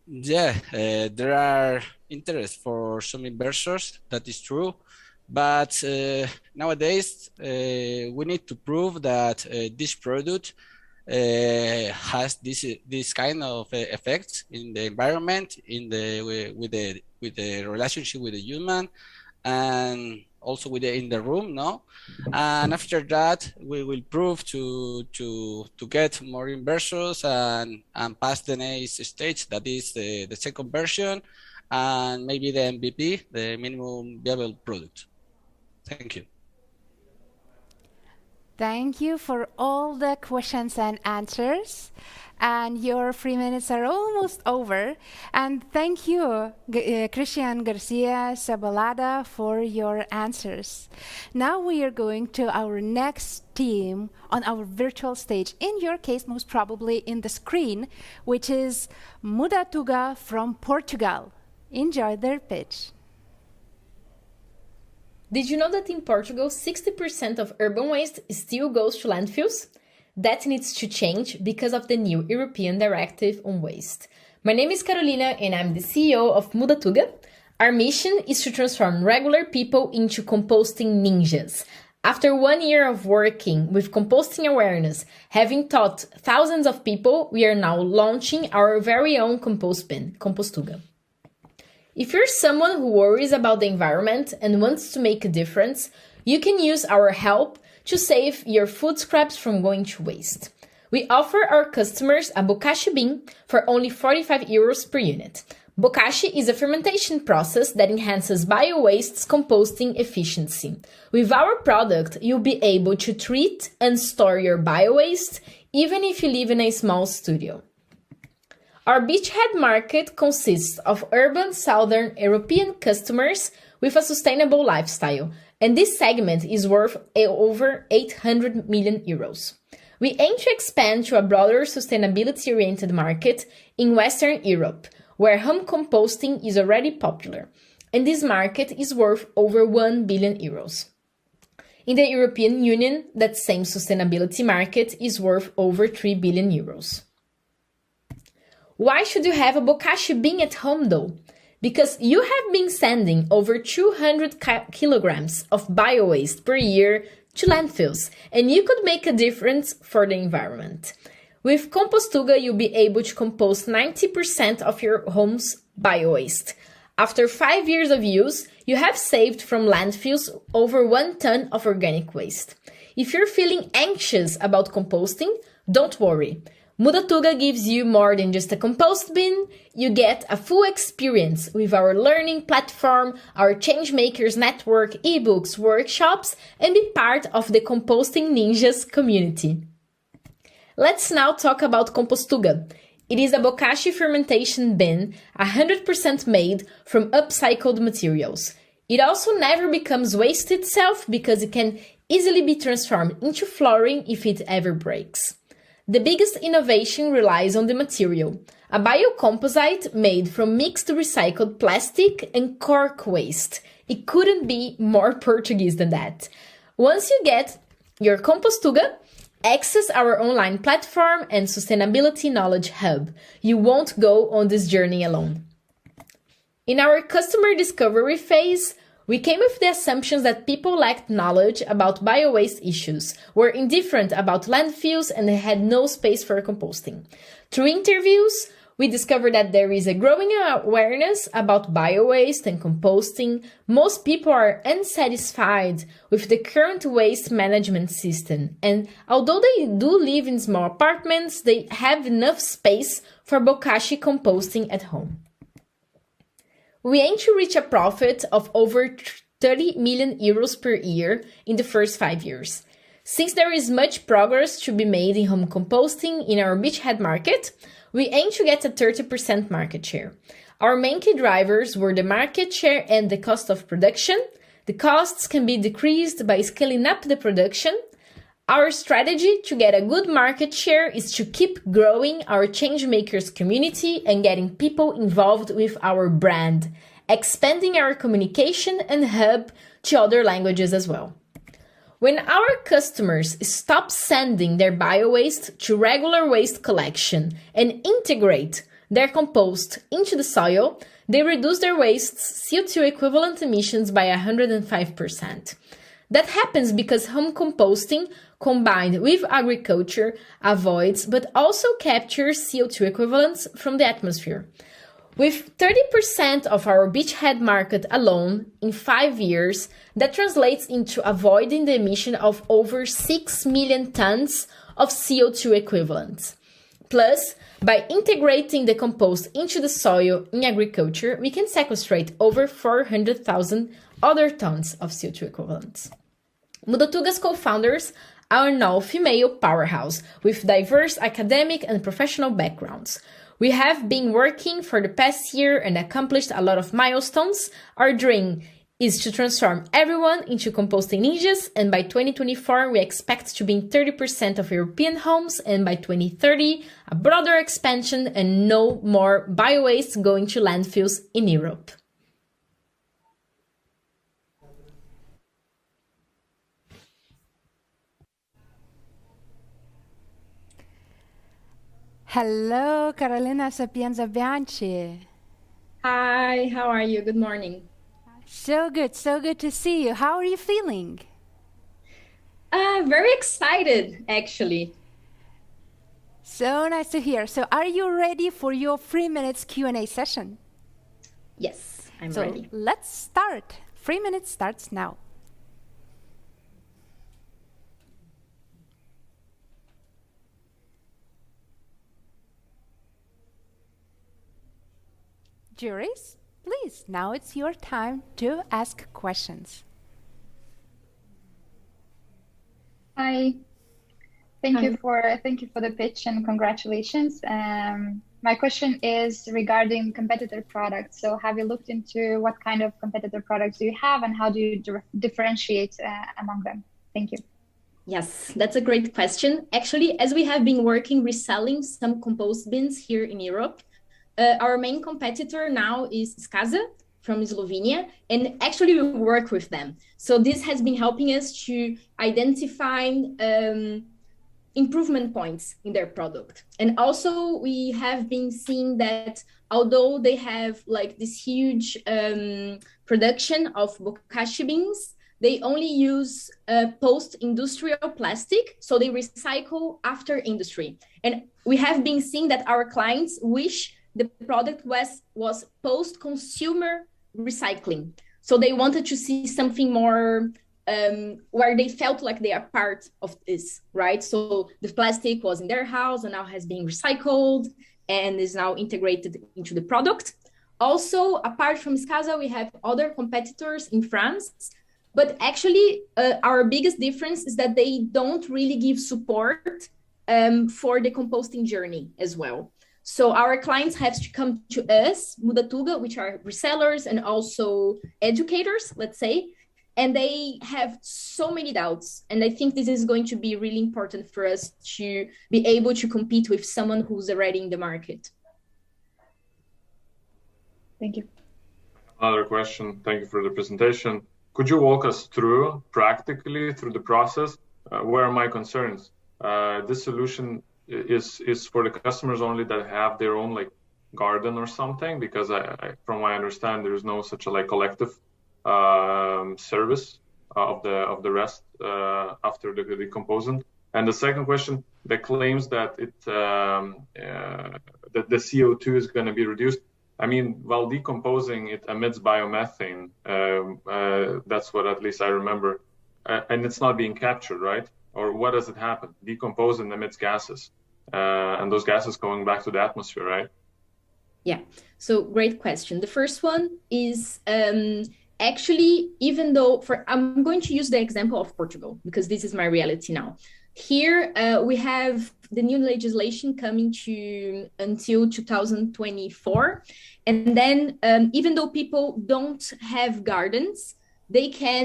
Yeah, there are interest for some investors, that is true. But nowadays, we need to prove that this product has this kind of effects in the environment, with the relationship with the human, and also in the room, no? And after that, we will prove to get more investors and pass the next stage, that is the second version, and maybe the MVP, the minimum viable product. Thank you. Thank you for all the questions and answers. And your 3 minutes are almost over. And thank you, Christian Garcia Zabalada, for your answers. Now we are going to our next team on our virtual stage. In your case, most probably in the screen, which is Mudatuga from Portugal. Enjoy their pitch. Did you know that in Portugal, 60% of urban waste still goes to landfills? That needs to change because of the new European Directive on Waste. My name is Carolina and I'm the CEO of Mudatuga. Our mission is to transform regular people into composting ninjas. After 1 year of working with composting awareness, having taught thousands of people, we are now launching our very own compost bin, Compostuga. If you're someone who worries about the environment and wants to make a difference, you can use our help to save your food scraps from going to waste. We offer our customers a bokashi bin for only 45 euros per unit. Bokashi is a fermentation process that enhances bio-waste's composting efficiency. With our product, you'll be able to treat and store your bio-waste even if you live in a small studio. Our beachhead market consists of urban Southern European customers with a sustainable lifestyle, and this segment is worth over 800 million euros. We aim to expand to a broader sustainability-oriented market in Western Europe, where home composting is already popular, and this market is worth over 1 billion euros. In the European Union, that same sustainability market is worth over 3 billion euros. Why should you have a bokashi bin at home though? Because you have been sending over 200 kilograms of bio-waste per year to landfills, and you could make a difference for the environment. With Compostuga, you'll be able to compost 90% of your home's bio-waste. After 5 years of use, you have saved from landfills over 1 ton of organic waste. If you're feeling anxious about composting, don't worry. Mudatuga gives you more than just a compost bin. You get a full experience with our learning platform, our Changemakers network, ebooks, workshops, and be part of the Composting Ninjas community. Let's now talk about Compostuga. It is a bokashi fermentation bin, 100% made from upcycled materials. It also never becomes waste itself because it can easily be transformed into flooring if it ever breaks. The biggest innovation relies on the material, a biocomposite made from mixed recycled plastic and cork waste. It couldn't be more Portuguese than that. Once you get your Compostuga, access our online platform and sustainability knowledge hub. You won't go on this journey alone. In our customer discovery phase, we came with the assumptions that people lacked knowledge about bio-waste issues, were indifferent about landfills, and had no space for composting. Through interviews, we discovered that there is a growing awareness about bio-waste and composting. Most people are unsatisfied with the current waste management system, and although they do live in small apartments, they have enough space for bokashi composting at home. We aim to reach a profit of over 30 million euros per year in the first 5 years. Since there is much progress to be made in home composting in our beachhead market, we aim to get a 30% market share. Our main key drivers were the market share and the cost of production, The costs can be decreased by scaling up the production. Our strategy to get a good market share is to keep growing our changemakers community and getting people involved with our brand, expanding our communication and hub to other languages as well. When our customers stop sending their biowaste to regular waste collection and integrate their compost into the soil, they reduce their waste's CO2 equivalent emissions by 105%. That happens because home composting combined with agriculture avoids but also captures CO2 equivalents from the atmosphere. With 30% of our beachhead market alone in 5 years, that translates into avoiding the emission of over 6 million tons of CO2 equivalents. Plus, by integrating the compost into the soil in agriculture, we can sequestrate over 400,000 other tons of CO2 equivalents. Mudatuga's co-founders are an all-female powerhouse with diverse academic and professional backgrounds. We have been working for the past year and accomplished a lot of milestones. Our dream is to transform everyone into composting ninjas, and by 2024 we expect to be in 30% of European homes, and by 2030 a broader expansion and no more biowaste going to landfills in Europe. Hello, Carolina Sapienza Bianchi. Hi, how are you? Good morning. So good to see you. How are you feeling? Very excited, actually. So nice to hear. So are you ready for your 3 minutes Q&A session? Yes, I'm ready. Let's start. 3 minutes starts now. Juries, please, now it's your time to ask questions. Hi. Thank you for the pitch and congratulations. My question is regarding competitor products. So have you looked into what kind of competitor products do you have and how do you differentiate among them? Thank you. Yes, that's a great question. Actually, as we have been working reselling some compost bins here in Europe, our main competitor now is Skaza from Slovenia, and actually we work with them. So this has been helping us to identify improvement points in their product. And also we have been seeing that although they have like this huge production of bokashi beans, they only use post-industrial plastic, so they recycle after industry. And we have been seeing that our clients wish the product was post-consumer recycling. So they wanted to see something more where they felt like they are part of this, right? So the plastic was in their house and now has been recycled and is now integrated into the product. Also, apart from Skaza, we have other competitors in France, but actually our biggest difference is that they don't really give support for the composting journey as well. So our clients have to come to us, Mudatuga, which are resellers and also educators, let's say, and they have so many doubts. And I think this is going to be really important for us to be able to compete with someone who's already in the market. Thank you. Another question. Thank you for the presentation. Could you walk us through practically through the process? Where are my concerns? This solution is for the customers only that have their own like garden or something, because I from what I understand, there is no such a like collective service of the rest after the decomposing. And the second question that claims that that the CO2 is going to be reduced. I mean, while decomposing, it emits biomethane. That's what at least I remember, and it's not being captured, right? Or what does it happen? Decompose and emits gases, and those gases going back to the atmosphere, right? Yeah, so great question. The first one is actually, even though I'm going to use the example of Portugal because this is my reality now. Here we have the new legislation coming to until 2024. And then even though people don't have gardens, they can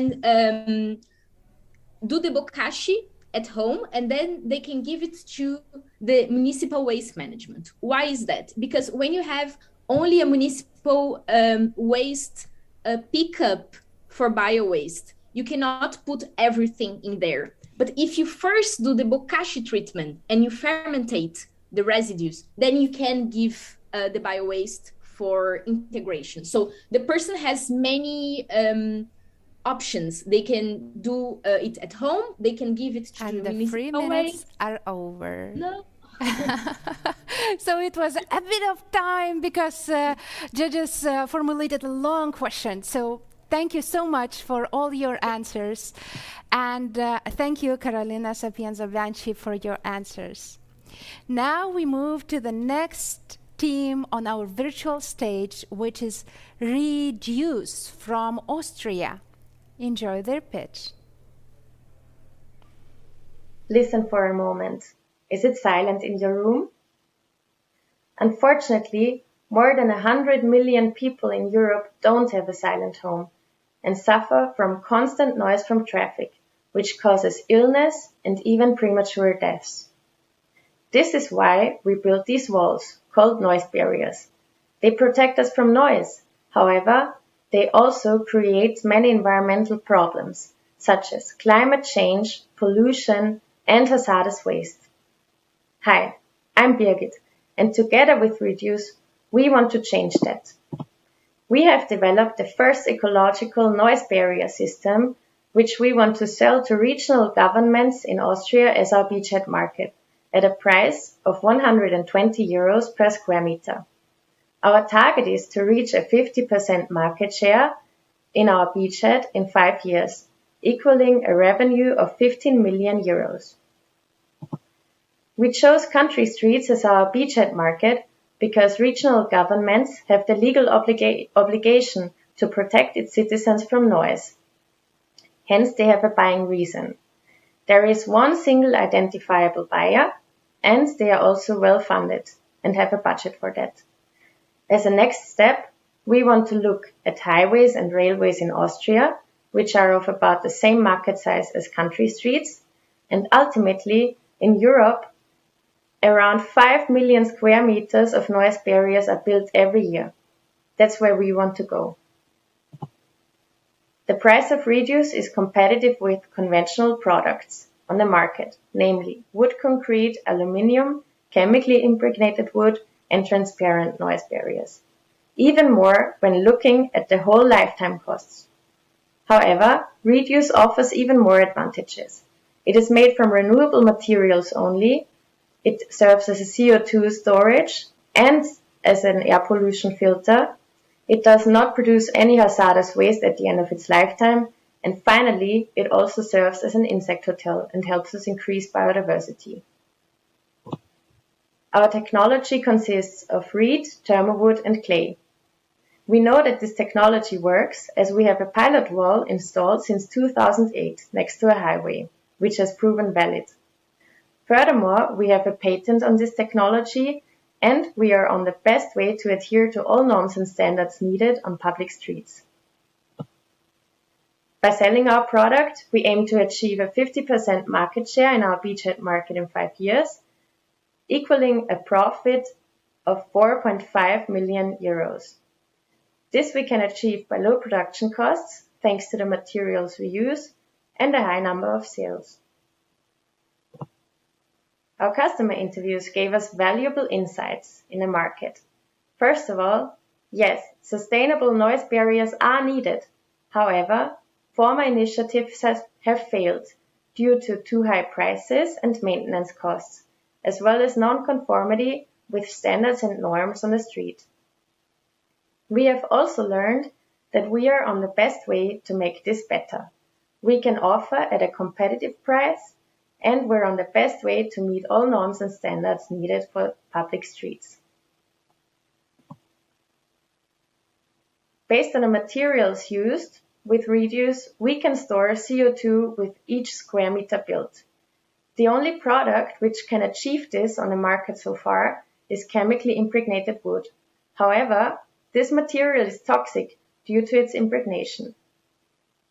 do the bokashi at home, and then they can give it to the municipal waste management. Why is that? Because when you have only a municipal waste pickup for bio-waste, you cannot put everything in there. But if you first do the bokashi treatment and you fermentate the residues, then you can give the bio-waste for integration. So the person has many options. They can do it at home. They can give it to And the 3 municipal minutes waste. are over. No. So it was a bit of time because judges formulated a long question. So thank you so much for all your answers. And thank you, Carolina Sapienza Bianchi, for your answers. Now we move to the next team on our virtual stage, which is Reduce from Austria. Enjoy their pitch. Listen for a moment. Is it silent in your room? Unfortunately, more than 100 million people in Europe don't have a silent home and suffer from constant noise from traffic, which causes illness and even premature deaths. This is why we built these walls, called noise barriers. They protect us from noise. However, they also create many environmental problems, such as climate change, pollution, and hazardous waste. Hi, I'm Birgit, and together with Reduce, we want to change that. We have developed the first ecological noise barrier system, which we want to sell to regional governments in Austria as our beachhead market, at a price of 120 euros per square meter. Our target is to reach a 50% market share in our beachhead in 5 years, equaling a revenue of 15 million euros. We chose country streets as our beachhead market because regional governments have the legal obligation to protect its citizens from noise. Hence, they have a buying reason. There is one single identifiable buyer, and they are also well funded and have a budget for that. As a next step, we want to look at highways and railways in Austria, which are of about the same market size as country streets, and ultimately, in Europe, around 5 million square meters of noise barriers are built every year. That's where we want to go. The price of Reduce is competitive with conventional products on the market, namely wood concrete, aluminium, chemically impregnated wood, and transparent noise barriers. Even more when looking at the whole lifetime costs. However, Reduce offers even more advantages. It is made from renewable materials only. It serves as a CO2 storage and as an air pollution filter. It does not produce any hazardous waste at the end of its lifetime. And finally, it also serves as an insect hotel and helps us increase biodiversity. Our technology consists of reed, thermowood, and clay. We know that this technology works as we have a pilot wall installed since 2008 next to a highway, which has proven valid. Furthermore, we have a patent on this technology, and we are on the best way to adhere to all norms and standards needed on public streets. By selling our product, we aim to achieve a 50% market share in our beachhead market in 5 years, equaling a profit of 4.5 million euros. This we can achieve by low production costs, thanks to the materials we use, and a high number of sales. Our customer interviews gave us valuable insights in the market. First of all, yes, sustainable noise barriers are needed. However, former initiatives have failed due to too high prices and maintenance costs, as well as non-conformity with standards and norms on the street. We have also learned that we are on the best way to make this better. We can offer at a competitive price, and we're on the best way to meet all norms and standards needed for public streets. Based on the materials used, with Reduce, we can store CO2 with each square meter built. The only product which can achieve this on the market so far is chemically impregnated wood. However, this material is toxic due to its impregnation.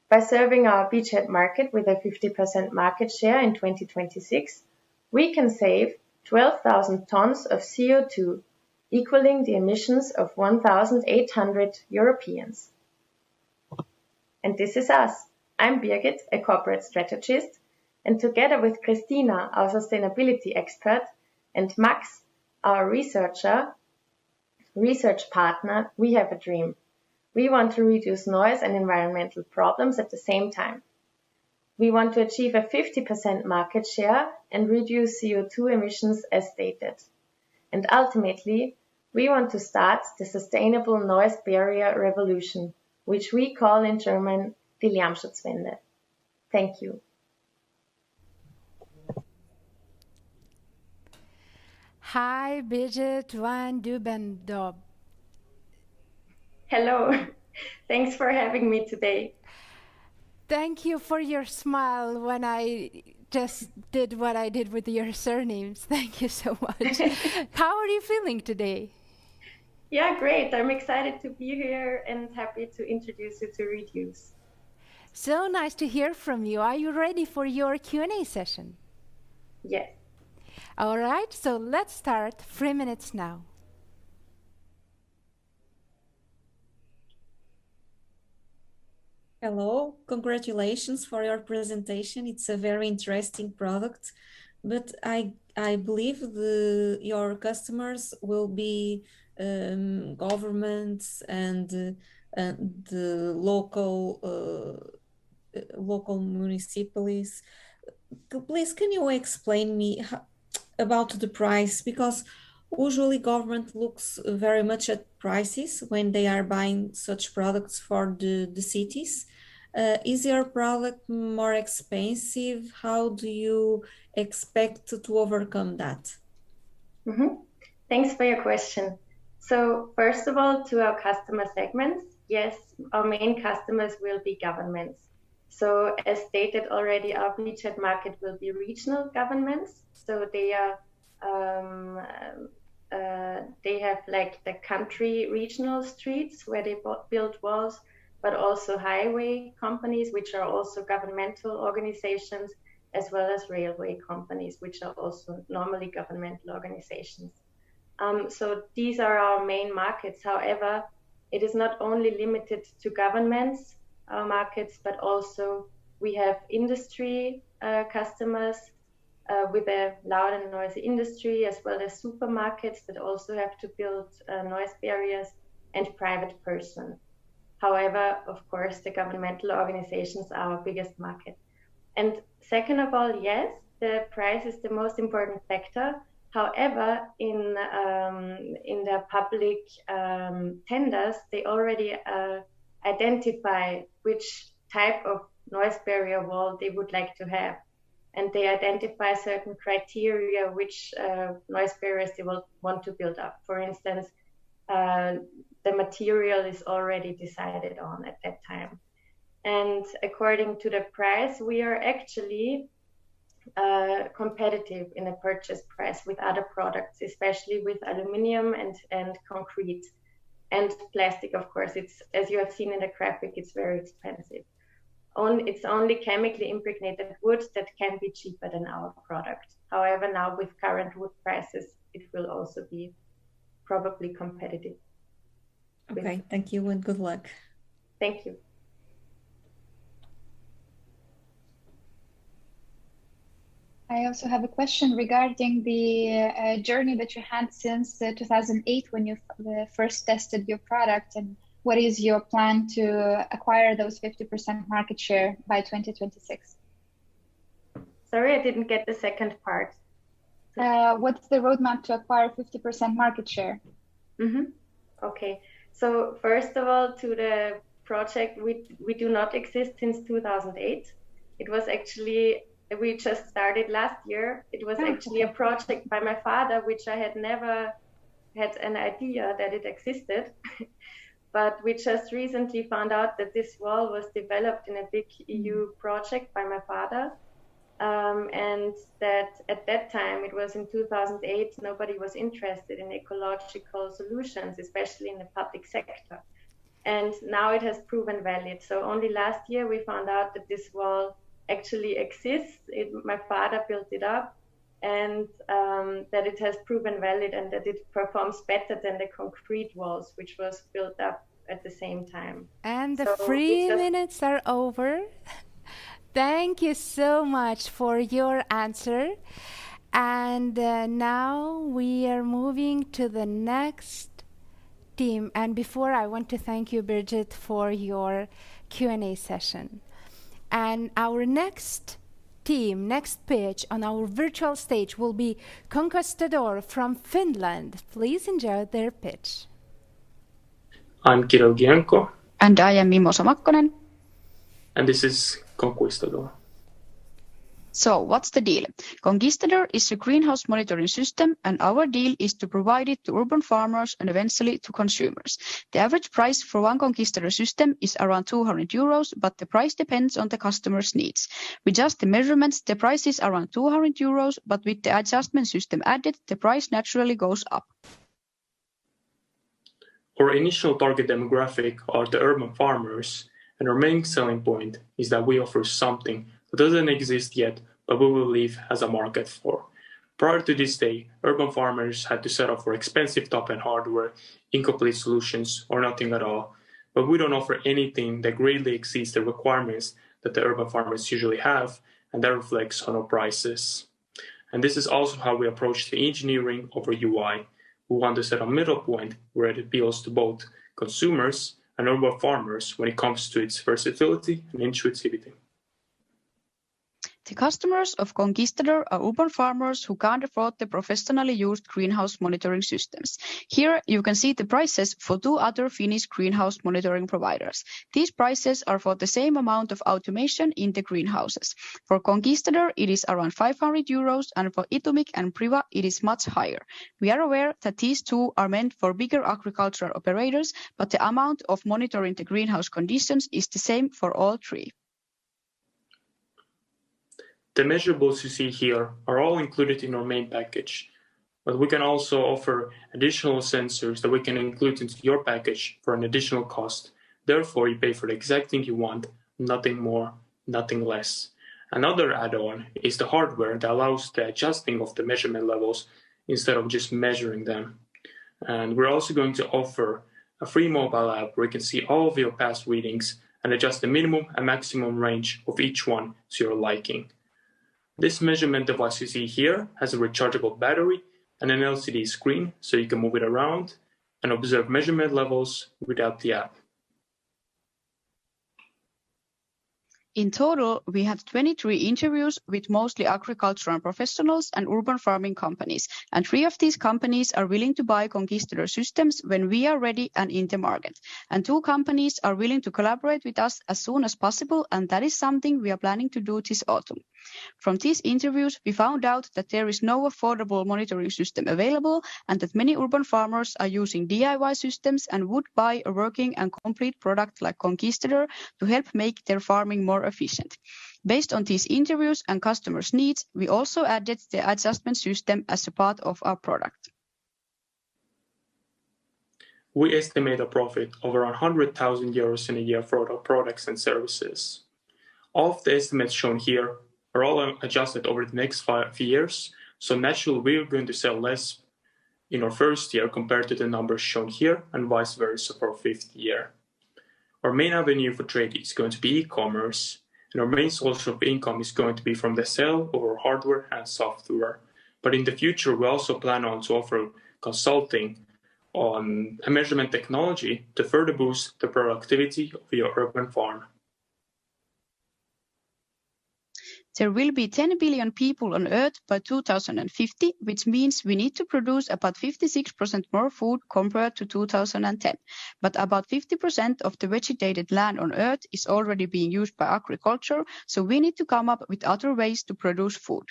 By serving our beachhead market with a 50% market share in 2026, we can save 12,000 tons of CO2, equaling the emissions of 1,800 Europeans. And this is us. I'm Birgit, a corporate strategist, and together with Christina, our sustainability expert, and Max, our research partner, we have a dream. We want to reduce noise and environmental problems at the same time. We want to achieve a 50% market share and reduce CO2 emissions as stated. And ultimately, we want to start the sustainable noise barrier revolution, which we call in German die Lärmschutzwende. Thank you. Hi, Birgit van Dubendorp. Hello. Thanks for having me today. Thank you for your smile when I just did what I did with your surnames. Thank you so much. How are you feeling today? Yeah, great. I'm excited to be here and happy to introduce you to Reduce. So nice to hear from you. Are you ready for your Q&A session? Yes. All right, so let's start 3 minutes now. Hello, congratulations for your presentation. It's a very interesting product, but I believe your customers will be governments and the local municipalities. Please, can you explain me about the price? Because usually government looks very much at prices when they are buying such products for the cities. Is your product more expensive? How do you expect to overcome that? Thanks for your question. So first of all, to our customer segments, yes, our main customers will be governments. So as stated already, our beachhead market will be regional governments. So they have like the country regional streets where they build walls, but also highway companies, which are also governmental organizations, as well as railway companies, which are also normally governmental organizations. So these are our main markets. However, it is not only limited to governments, our markets, but also we have industry customers with a loud and noisy industry, as well as supermarkets that also have to build noise barriers, and private person. However, of course, the governmental organizations are our biggest market. And second of all, yes, the price is the most important factor. However, in the public tenders, they already identify which type of noise barrier wall they would like to have. And they identify certain criteria which noise barriers they will want to build up. For instance, the material is already decided on at that time. And according to the price, we are actually competitive in a purchase price with other products, especially with aluminium and concrete. And plastic, of course, it's, as you have seen in the graphic, it's very expensive. It's only chemically impregnated wood that can be cheaper than our product. However, now with current wood prices, it will also be probably competitive. Okay, thank you and good luck. Thank you. I also have a question regarding the journey that you had since 2008 when you first tested your product, and what is your plan to acquire those 50% market share by 2026? Sorry, I didn't get the second part. What's the roadmap to acquire 50% market share? Okay, so first of all, to the project, we do not exist since 2008. It was actually, we just started last year. It was actually a project by my father, which I had never had an idea that it existed. But we just recently found out that this wall was developed in a big EU project by my father. And that at that time, it was in 2008, nobody was interested in ecological solutions, especially in the public sector. and now it has proven valid. So only last year we found out that this wall actually exists. My father built it up, and that it has proven valid and that it performs better than the concrete walls, which was built up at the same time. And the 3 minutes are over. Thank you so much for your answer. And now we are moving to the next team. And before, I want to thank you, Birgit, for your Q&A session. And our next team, next pitch on our virtual stage will be Conquistador from Finland. Please enjoy their pitch. I'm Kiro Gienko. And I am Mimosa Makkonen. And this is Conquistador. So, what's the deal? Conquistador is a greenhouse monitoring system, and our deal is to provide it to urban farmers and eventually to consumers. The average price for one Conquistador system is around €200, but the price depends on the customer's needs. With just the measurements, the price is around €200, but with the adjustment system added, the price naturally goes up. Our initial target demographic are the urban farmers, and our main selling point is that we offer something that doesn't exist yet, but we believe has a market for. Prior to this day, urban farmers had to settle for expensive top-end hardware, incomplete solutions, or nothing at all. But we don't offer anything that greatly exceeds the requirements that the urban farmers usually have, and that reflects on our prices. And this is also how we approach the engineering of our UI. We want to set a middle point where it appeals to both consumers and urban farmers when it comes to its versatility and intuitivity. The customers of Conquistador are urban farmers who can't afford the professionally used greenhouse monitoring systems. Here you can see the prices for two other Finnish greenhouse monitoring providers. These prices are for the same amount of automation in the greenhouses. For Conquistador it is around €500, and for Itumic and Priva it is much higher. We are aware that these two are meant for bigger agricultural operators, but the amount of monitoring the greenhouse conditions is the same for all three. The measurables you see here are all included in our main package, but we can also offer additional sensors that we can include into your package for an additional cost. Therefore, you pay for the exact thing you want, nothing more, nothing less. Another add-on is the hardware that allows the adjusting of the measurement levels instead of just measuring them. And we're also going to offer a free mobile app where you can see all of your past readings and adjust the minimum and maximum range of each one to your liking. This measurement device you see here has a rechargeable battery and an LCD screen, so you can move it around and observe measurement levels without the app. In total, we had 23 interviews with mostly agricultural professionals and urban farming companies, and 3 of these companies are willing to buy Conquistador systems when we are ready and in the market. And 2 companies are willing to collaborate with us as soon as possible, and that is something we are planning to do this autumn. From these interviews, we found out that there is no affordable monitoring system available, and that many urban farmers are using DIY systems and would buy a working and complete product like Conquistador to help make their farming more efficient. Based on these interviews and customers' needs, we also added the adjustment system as a part of our product. We estimate a profit of around €100,000 in a year for our products and services. All of the estimates shown here are all adjusted over the next 5 years, so naturally we're going to sell less in our first year compared to the numbers shown here, and vice versa for our 5th year. Our main avenue for trade is going to be e-commerce, and our main source of income is going to be from the sale of our hardware and software. But in the future, we also plan on to offer consulting on measurement technology to further boost the productivity of your urban farm. There will be 10 billion people on Earth by 2050, which means we need to produce about 56% more food compared to 2010. But about 50% of the vegetated land on Earth is already being used by agriculture, so we need to come up with other ways to produce food.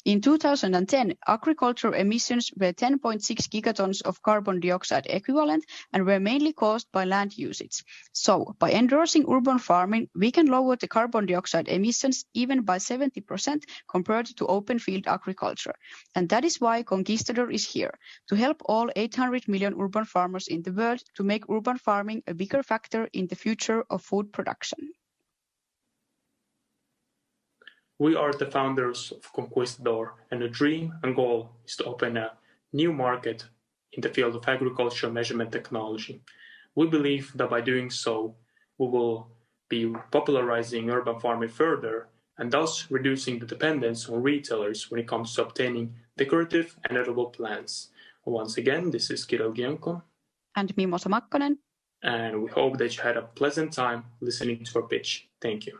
In 2010, agriculture emissions were 10.6 gigatons of carbon dioxide equivalent and were mainly caused by land usage. So, by endorsing urban farming, we can lower the carbon dioxide emissions even by 70% 70% compared to open field agriculture. And that is why Conquistador is here, to help all 800 million urban farmers in the world to make urban farming a bigger factor in the future of food production. We are the founders of Conquistador, and the dream and goal is to open a new market in the field of agricultural measurement technology. We believe that by doing so, we will be popularizing urban farming further and thus reducing the dependence on retailers when it comes to obtaining decorative and edible plants. Once again, this is Kirill Gienko. And Mimosa Makkonen. And we hope that you had a pleasant time listening to our pitch. Thank you.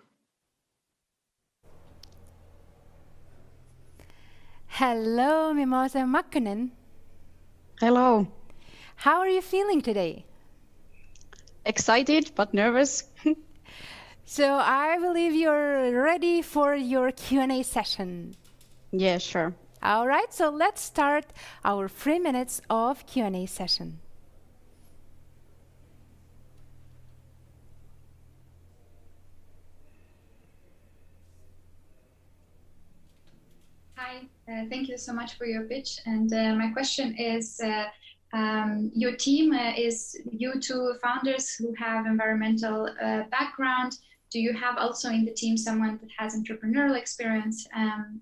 Hello, Mimosa Makkonen. Hello. How are you feeling today? Excited but nervous. So I believe you're ready for your Q&A session. Yeah, sure. All right, so let's start our 3 minutes of Q&A session. Hi, thank you so much for your pitch. And my question is, your team is you two founders who have environmental background. Do you have also in the team someone that has entrepreneurial experience?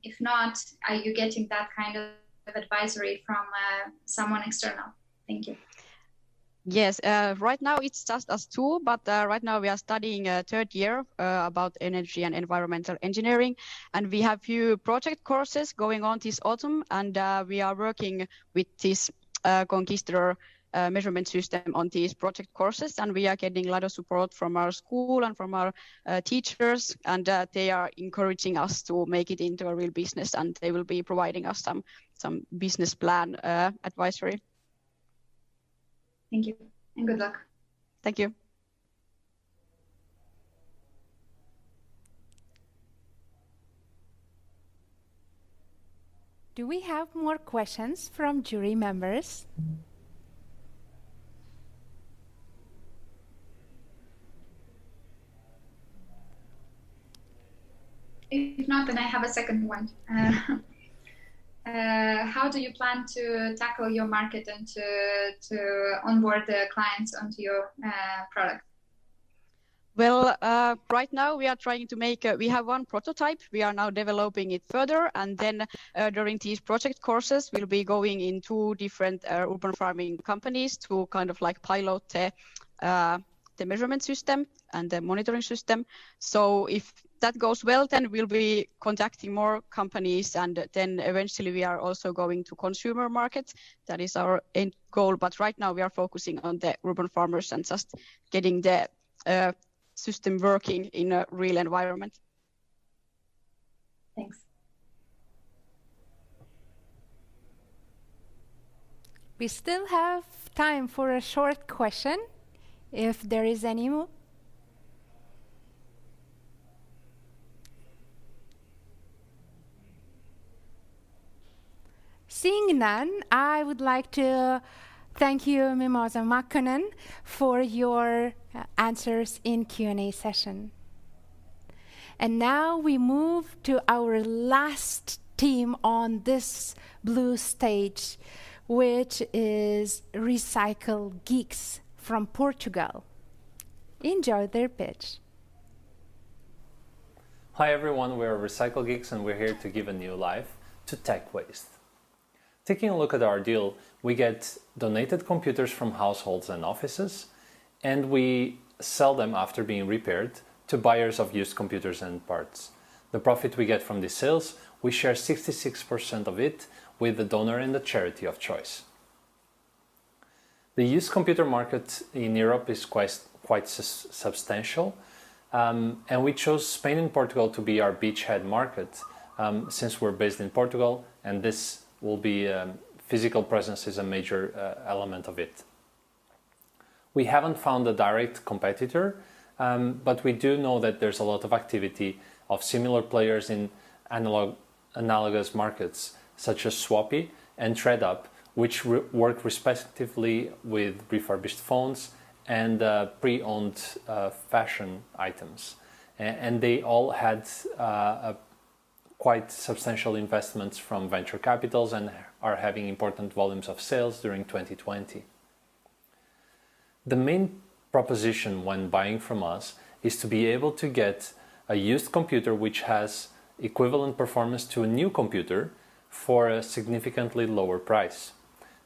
If not, are you getting that kind of advisory from someone external? Thank you. Yes, right now it's just us two, but right now we are studying third year about energy and environmental engineering, and we have few project courses going on this autumn, and we are working with this Conquistador measurement system on these project courses, and we are getting a lot of support from our school and from our teachers, and they are encouraging us to make it into a real business, and they will be providing us some business plan advisory. Thank you, and good luck. Thank you. Do we have more questions from jury members? If not, then I have a second one. How do you plan to tackle your market and to onboard the clients onto your product? Well, right now we are trying to make, we have one prototype, we are now developing it further, and then during these project courses, we'll be going in 2 different urban farming companies to kind of like pilot the measurement system and the monitoring system. So if that goes well, then we'll be contacting more companies, and then eventually we are also going to consumer markets. That is our end goal, but right now we are focusing on the urban farmers and just getting the system working in a real environment. Thanks. We still have time for a short question, if there is any more. Seeing none, I would like to thank you, Mimosa Makkonen, for your answers in Q&A session. And now we move to our last team on this blue stage, which is Recycle Geeks from Portugal. Enjoy their pitch. Hi everyone, we're Recycle Geeks and we're here to give a new life to tech waste. Taking a look at our deal, we get donated computers from households and offices, and we sell them after being repaired to buyers of used computers and parts. The profit we get from these sales, we share 66% of it with the donor and the charity of choice. The used computer market in Europe is quite substantial, and we chose Spain and Portugal to be our beachhead market since we're based in Portugal, and this will be physical presence is a major element of it. We haven't found a direct competitor, but we do know that there's a lot of activity of similar players in analogous markets such as Swappy and ThreadUp, which work respectively with refurbished phones and pre-owned fashion items. And they all had a quite substantial investments from venture capitals and are having important volumes of sales during 2020. The main proposition when buying from us is to be able to get a used computer which has equivalent performance to a new computer for a significantly lower price.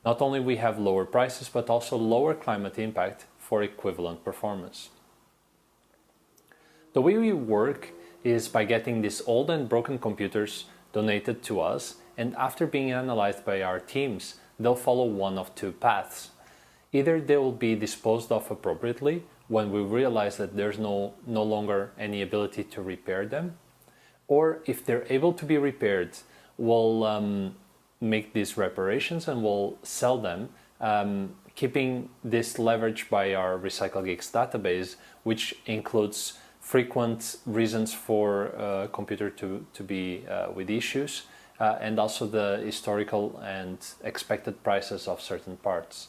Not only we have lower prices, but also lower climate impact for equivalent performance. The way we work is by getting these old and broken computers donated to us, and after being analyzed by our teams, they'll follow one of two paths. Either they will be disposed of appropriately when we realize that there's no longer any ability to repair them, or if they're able to be repaired, we'll make these reparations and we'll sell them, keeping this leverage by our RecycleGeeks database, which includes frequent reasons for a computer to be with issues, and also the historical and expected prices of certain parts.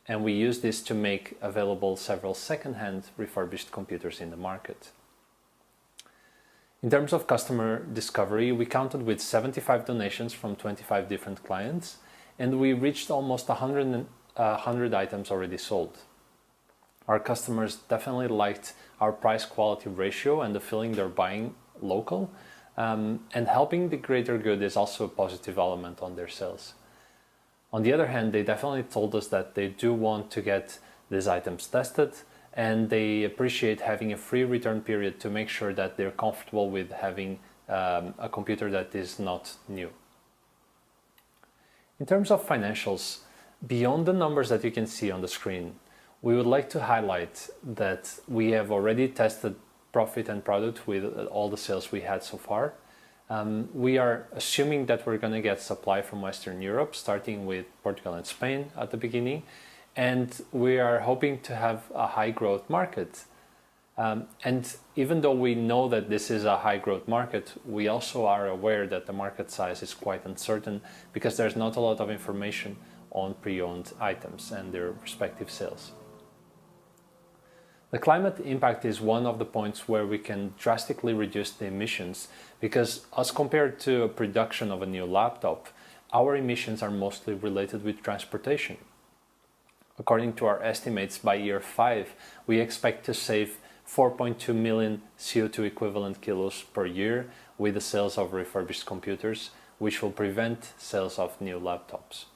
And we use this to make available several second-hand refurbished computers in the market. In terms of customer discovery, we counted with 75 donations from 25 different clients, and we reached almost 100 items already sold. Our customers definitely liked our price-quality ratio and the feeling they're buying local, and helping the greater good is also a positive element on their sales. On the other hand, they definitely told us that they do want to get these items tested, and they appreciate having a free return period to make sure that they're comfortable with having a computer that is not new. In terms of financials, beyond the numbers that you can see on the screen, we would like to highlight that we have already tested profit and product with all the sales we had so far. We are assuming that we're going to get supply from Western Europe, starting with Portugal and Spain at the beginning, and we are hoping to have a high growth market. And even though we know that this is a high growth market, we also are aware that the market size is quite uncertain because there's not a lot of information on pre-owned items and their respective sales. The climate impact is one of the points where we can drastically reduce the emissions because as compared to a production of a new laptop, our emissions are mostly related with transportation. According to our estimates, by year 5, we expect to save 4.2 million CO2 equivalent kilos per year with the sales of refurbished computers, which will prevent sales of new laptops.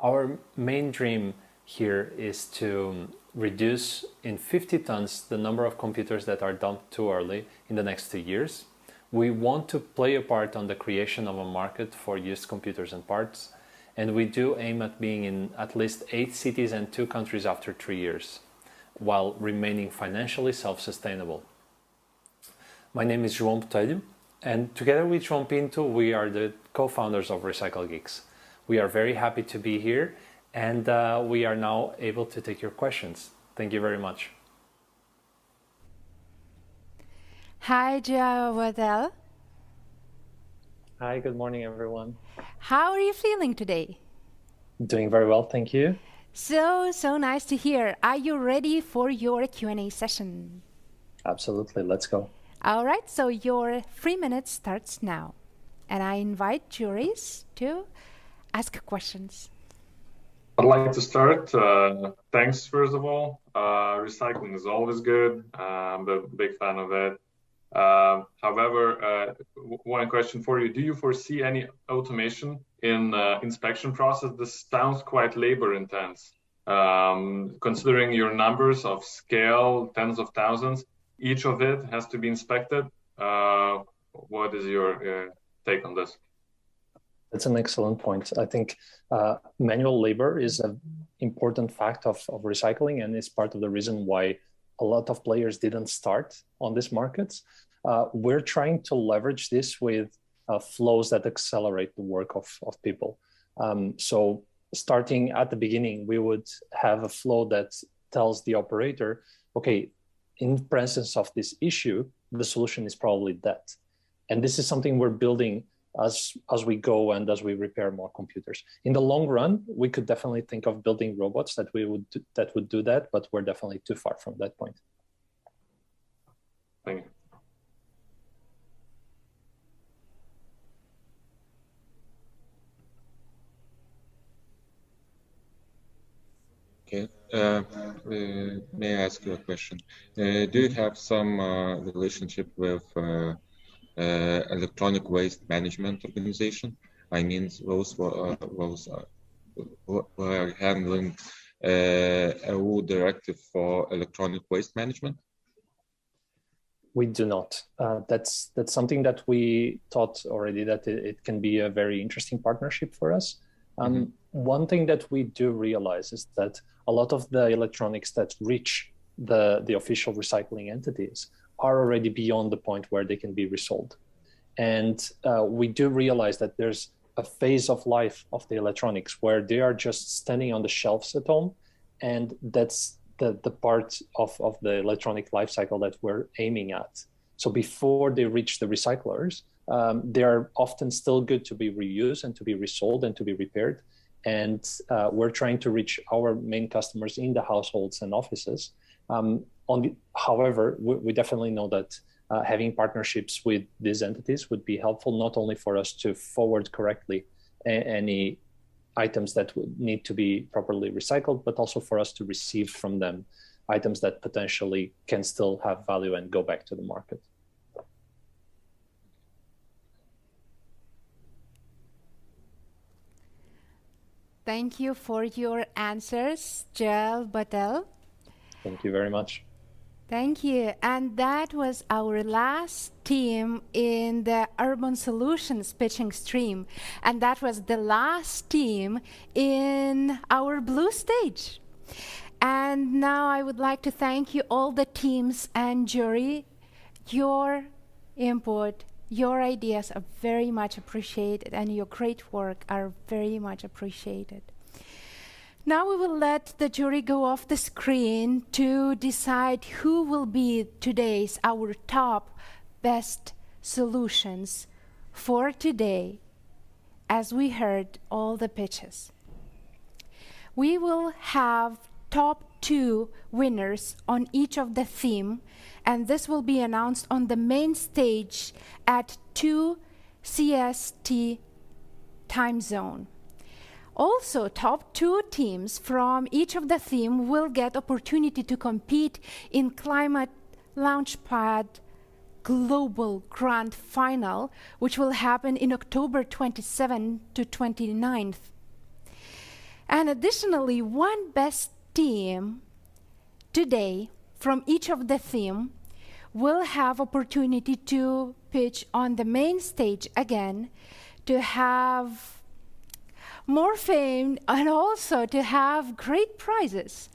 Our main dream here is to reduce in 50 tons the number of computers that are dumped too early in the next 2 years. We want to play a part on the creation of a market for used computers and parts, and we do aim at being in at least 8 cities and 2 countries after 3 years, while remaining financially self-sustainable. My name is João Botelho, and together with João Pinto, we are the co-founders of RecycleGeeks. We are very happy to be here, and we are now able to take your questions. Thank you very much. Hi, João Botelho. Hi, good morning, everyone. How are you feeling today? Doing very well, thank you. So nice to hear. Are you ready for your Q&A session? Absolutely, let's go. All right, so your 3 minutes starts now. And I invite juries to ask questions. I'd like to start. Thanks, first of all. Recycling is always good. I'm a big fan of it. However, one question for you. Do you foresee any automation in inspection process? This sounds quite labor intense. Considering your numbers of scale, tens of thousands, each of it has to be inspected. What is your take on this? That's an excellent point. I think manual labor is an important fact of recycling, and is part of the reason why a lot of players didn't start on these markets. We're trying to leverage this with flows that accelerate the work of people. So starting at the beginning, we would have a flow that tells the operator, okay, in presence of this issue, the solution is probably that. And this is something we're building as we go and as we repair more computers. In the long run, we could definitely think of building robots that would do that, but we're definitely too far from that point. Thank you. Okay. May I ask you a question? Do you have some relationship with electronic waste management organization? I mean, those who are handling EU directive for electronic waste management? We do not. That's something that we thought already that it can be a very interesting partnership for us. One thing that we do realize is that a lot of the electronics that reach the official recycling entities are already beyond the point where they can be resold. And we do realize that there's a phase of life of the electronics where they are just standing on the shelves at home, and that's the part of the electronic life cycle that we're aiming at. So before they reach the recyclers, they are often still good to be reused and to be resold and to be repaired. And we're trying to reach our main customers in the households and offices. However, we definitely know that having partnerships with these entities would be helpful, not only for us to forward correctly any items that would need to be properly recycled, but also for us to receive from them items that potentially can still have value and go back to the market. Thank you for your answers, Joel Batel. Thank you very much. Thank you. And that was our last team in the Urban Solutions pitching stream. And that was the last team in our blue stage. And now I would like to thank you, all the teams and jury. Your input, your ideas are very much appreciated, and your great work are very much appreciated. Now we will let the jury go off the screen to decide who will be today's our top best solutions for today, as we heard all the pitches. We will have top 2 winners on each of the theme, and this will be announced on the main stage at 2 CST time zone. Also, top 2 teams from each of the theme will get opportunity to compete in ClimateLaunchpad Global Grand Final, which will happen in October 27th to 29th. And additionally, one best team today from each of the theme will have opportunity to pitch on the main stage again, to have more fame and also to have great prizes.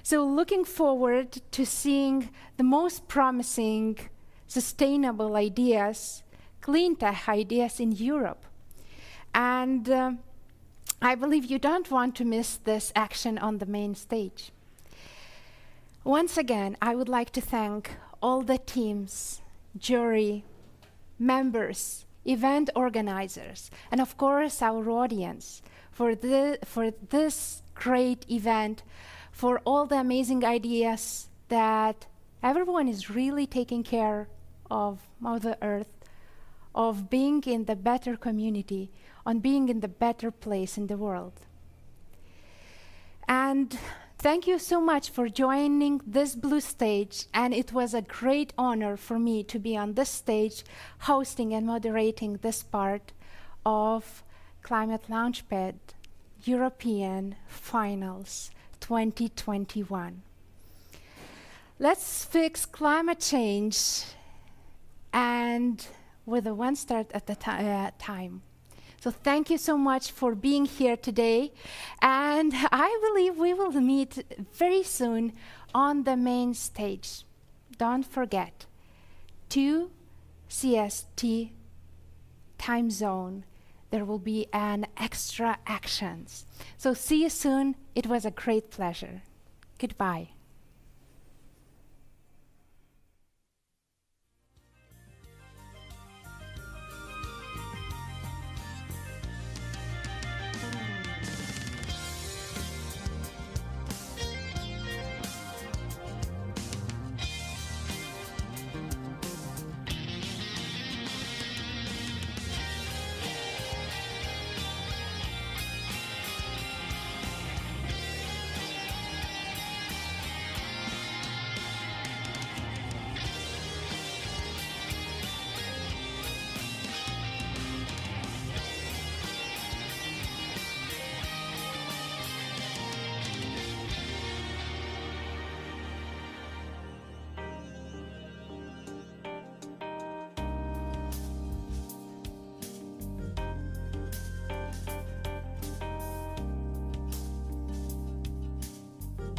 So looking forward to seeing the most promising sustainable ideas, cleantech ideas in Europe. And I believe you don't want to miss this action on the main stage. Once again, I would like to thank all the teams, jury, members, event organizers, and of course our audience for this great event, for all the amazing ideas that everyone is really taking care of Mother Earth, of being in the better community, on being in the better place in the world. And thank you so much for joining this blue stage, and it was a great honor for me to be on this stage hosting and moderating this part of ClimateLaunchpad European Finals 2021. Let's fix climate change, and with a one start at a time. So thank you so much for being here today, and I believe we will meet very soon on the main stage. Don't forget, 2 CST time zone. There will be an extra actions. So see you soon. It was a great pleasure. Goodbye.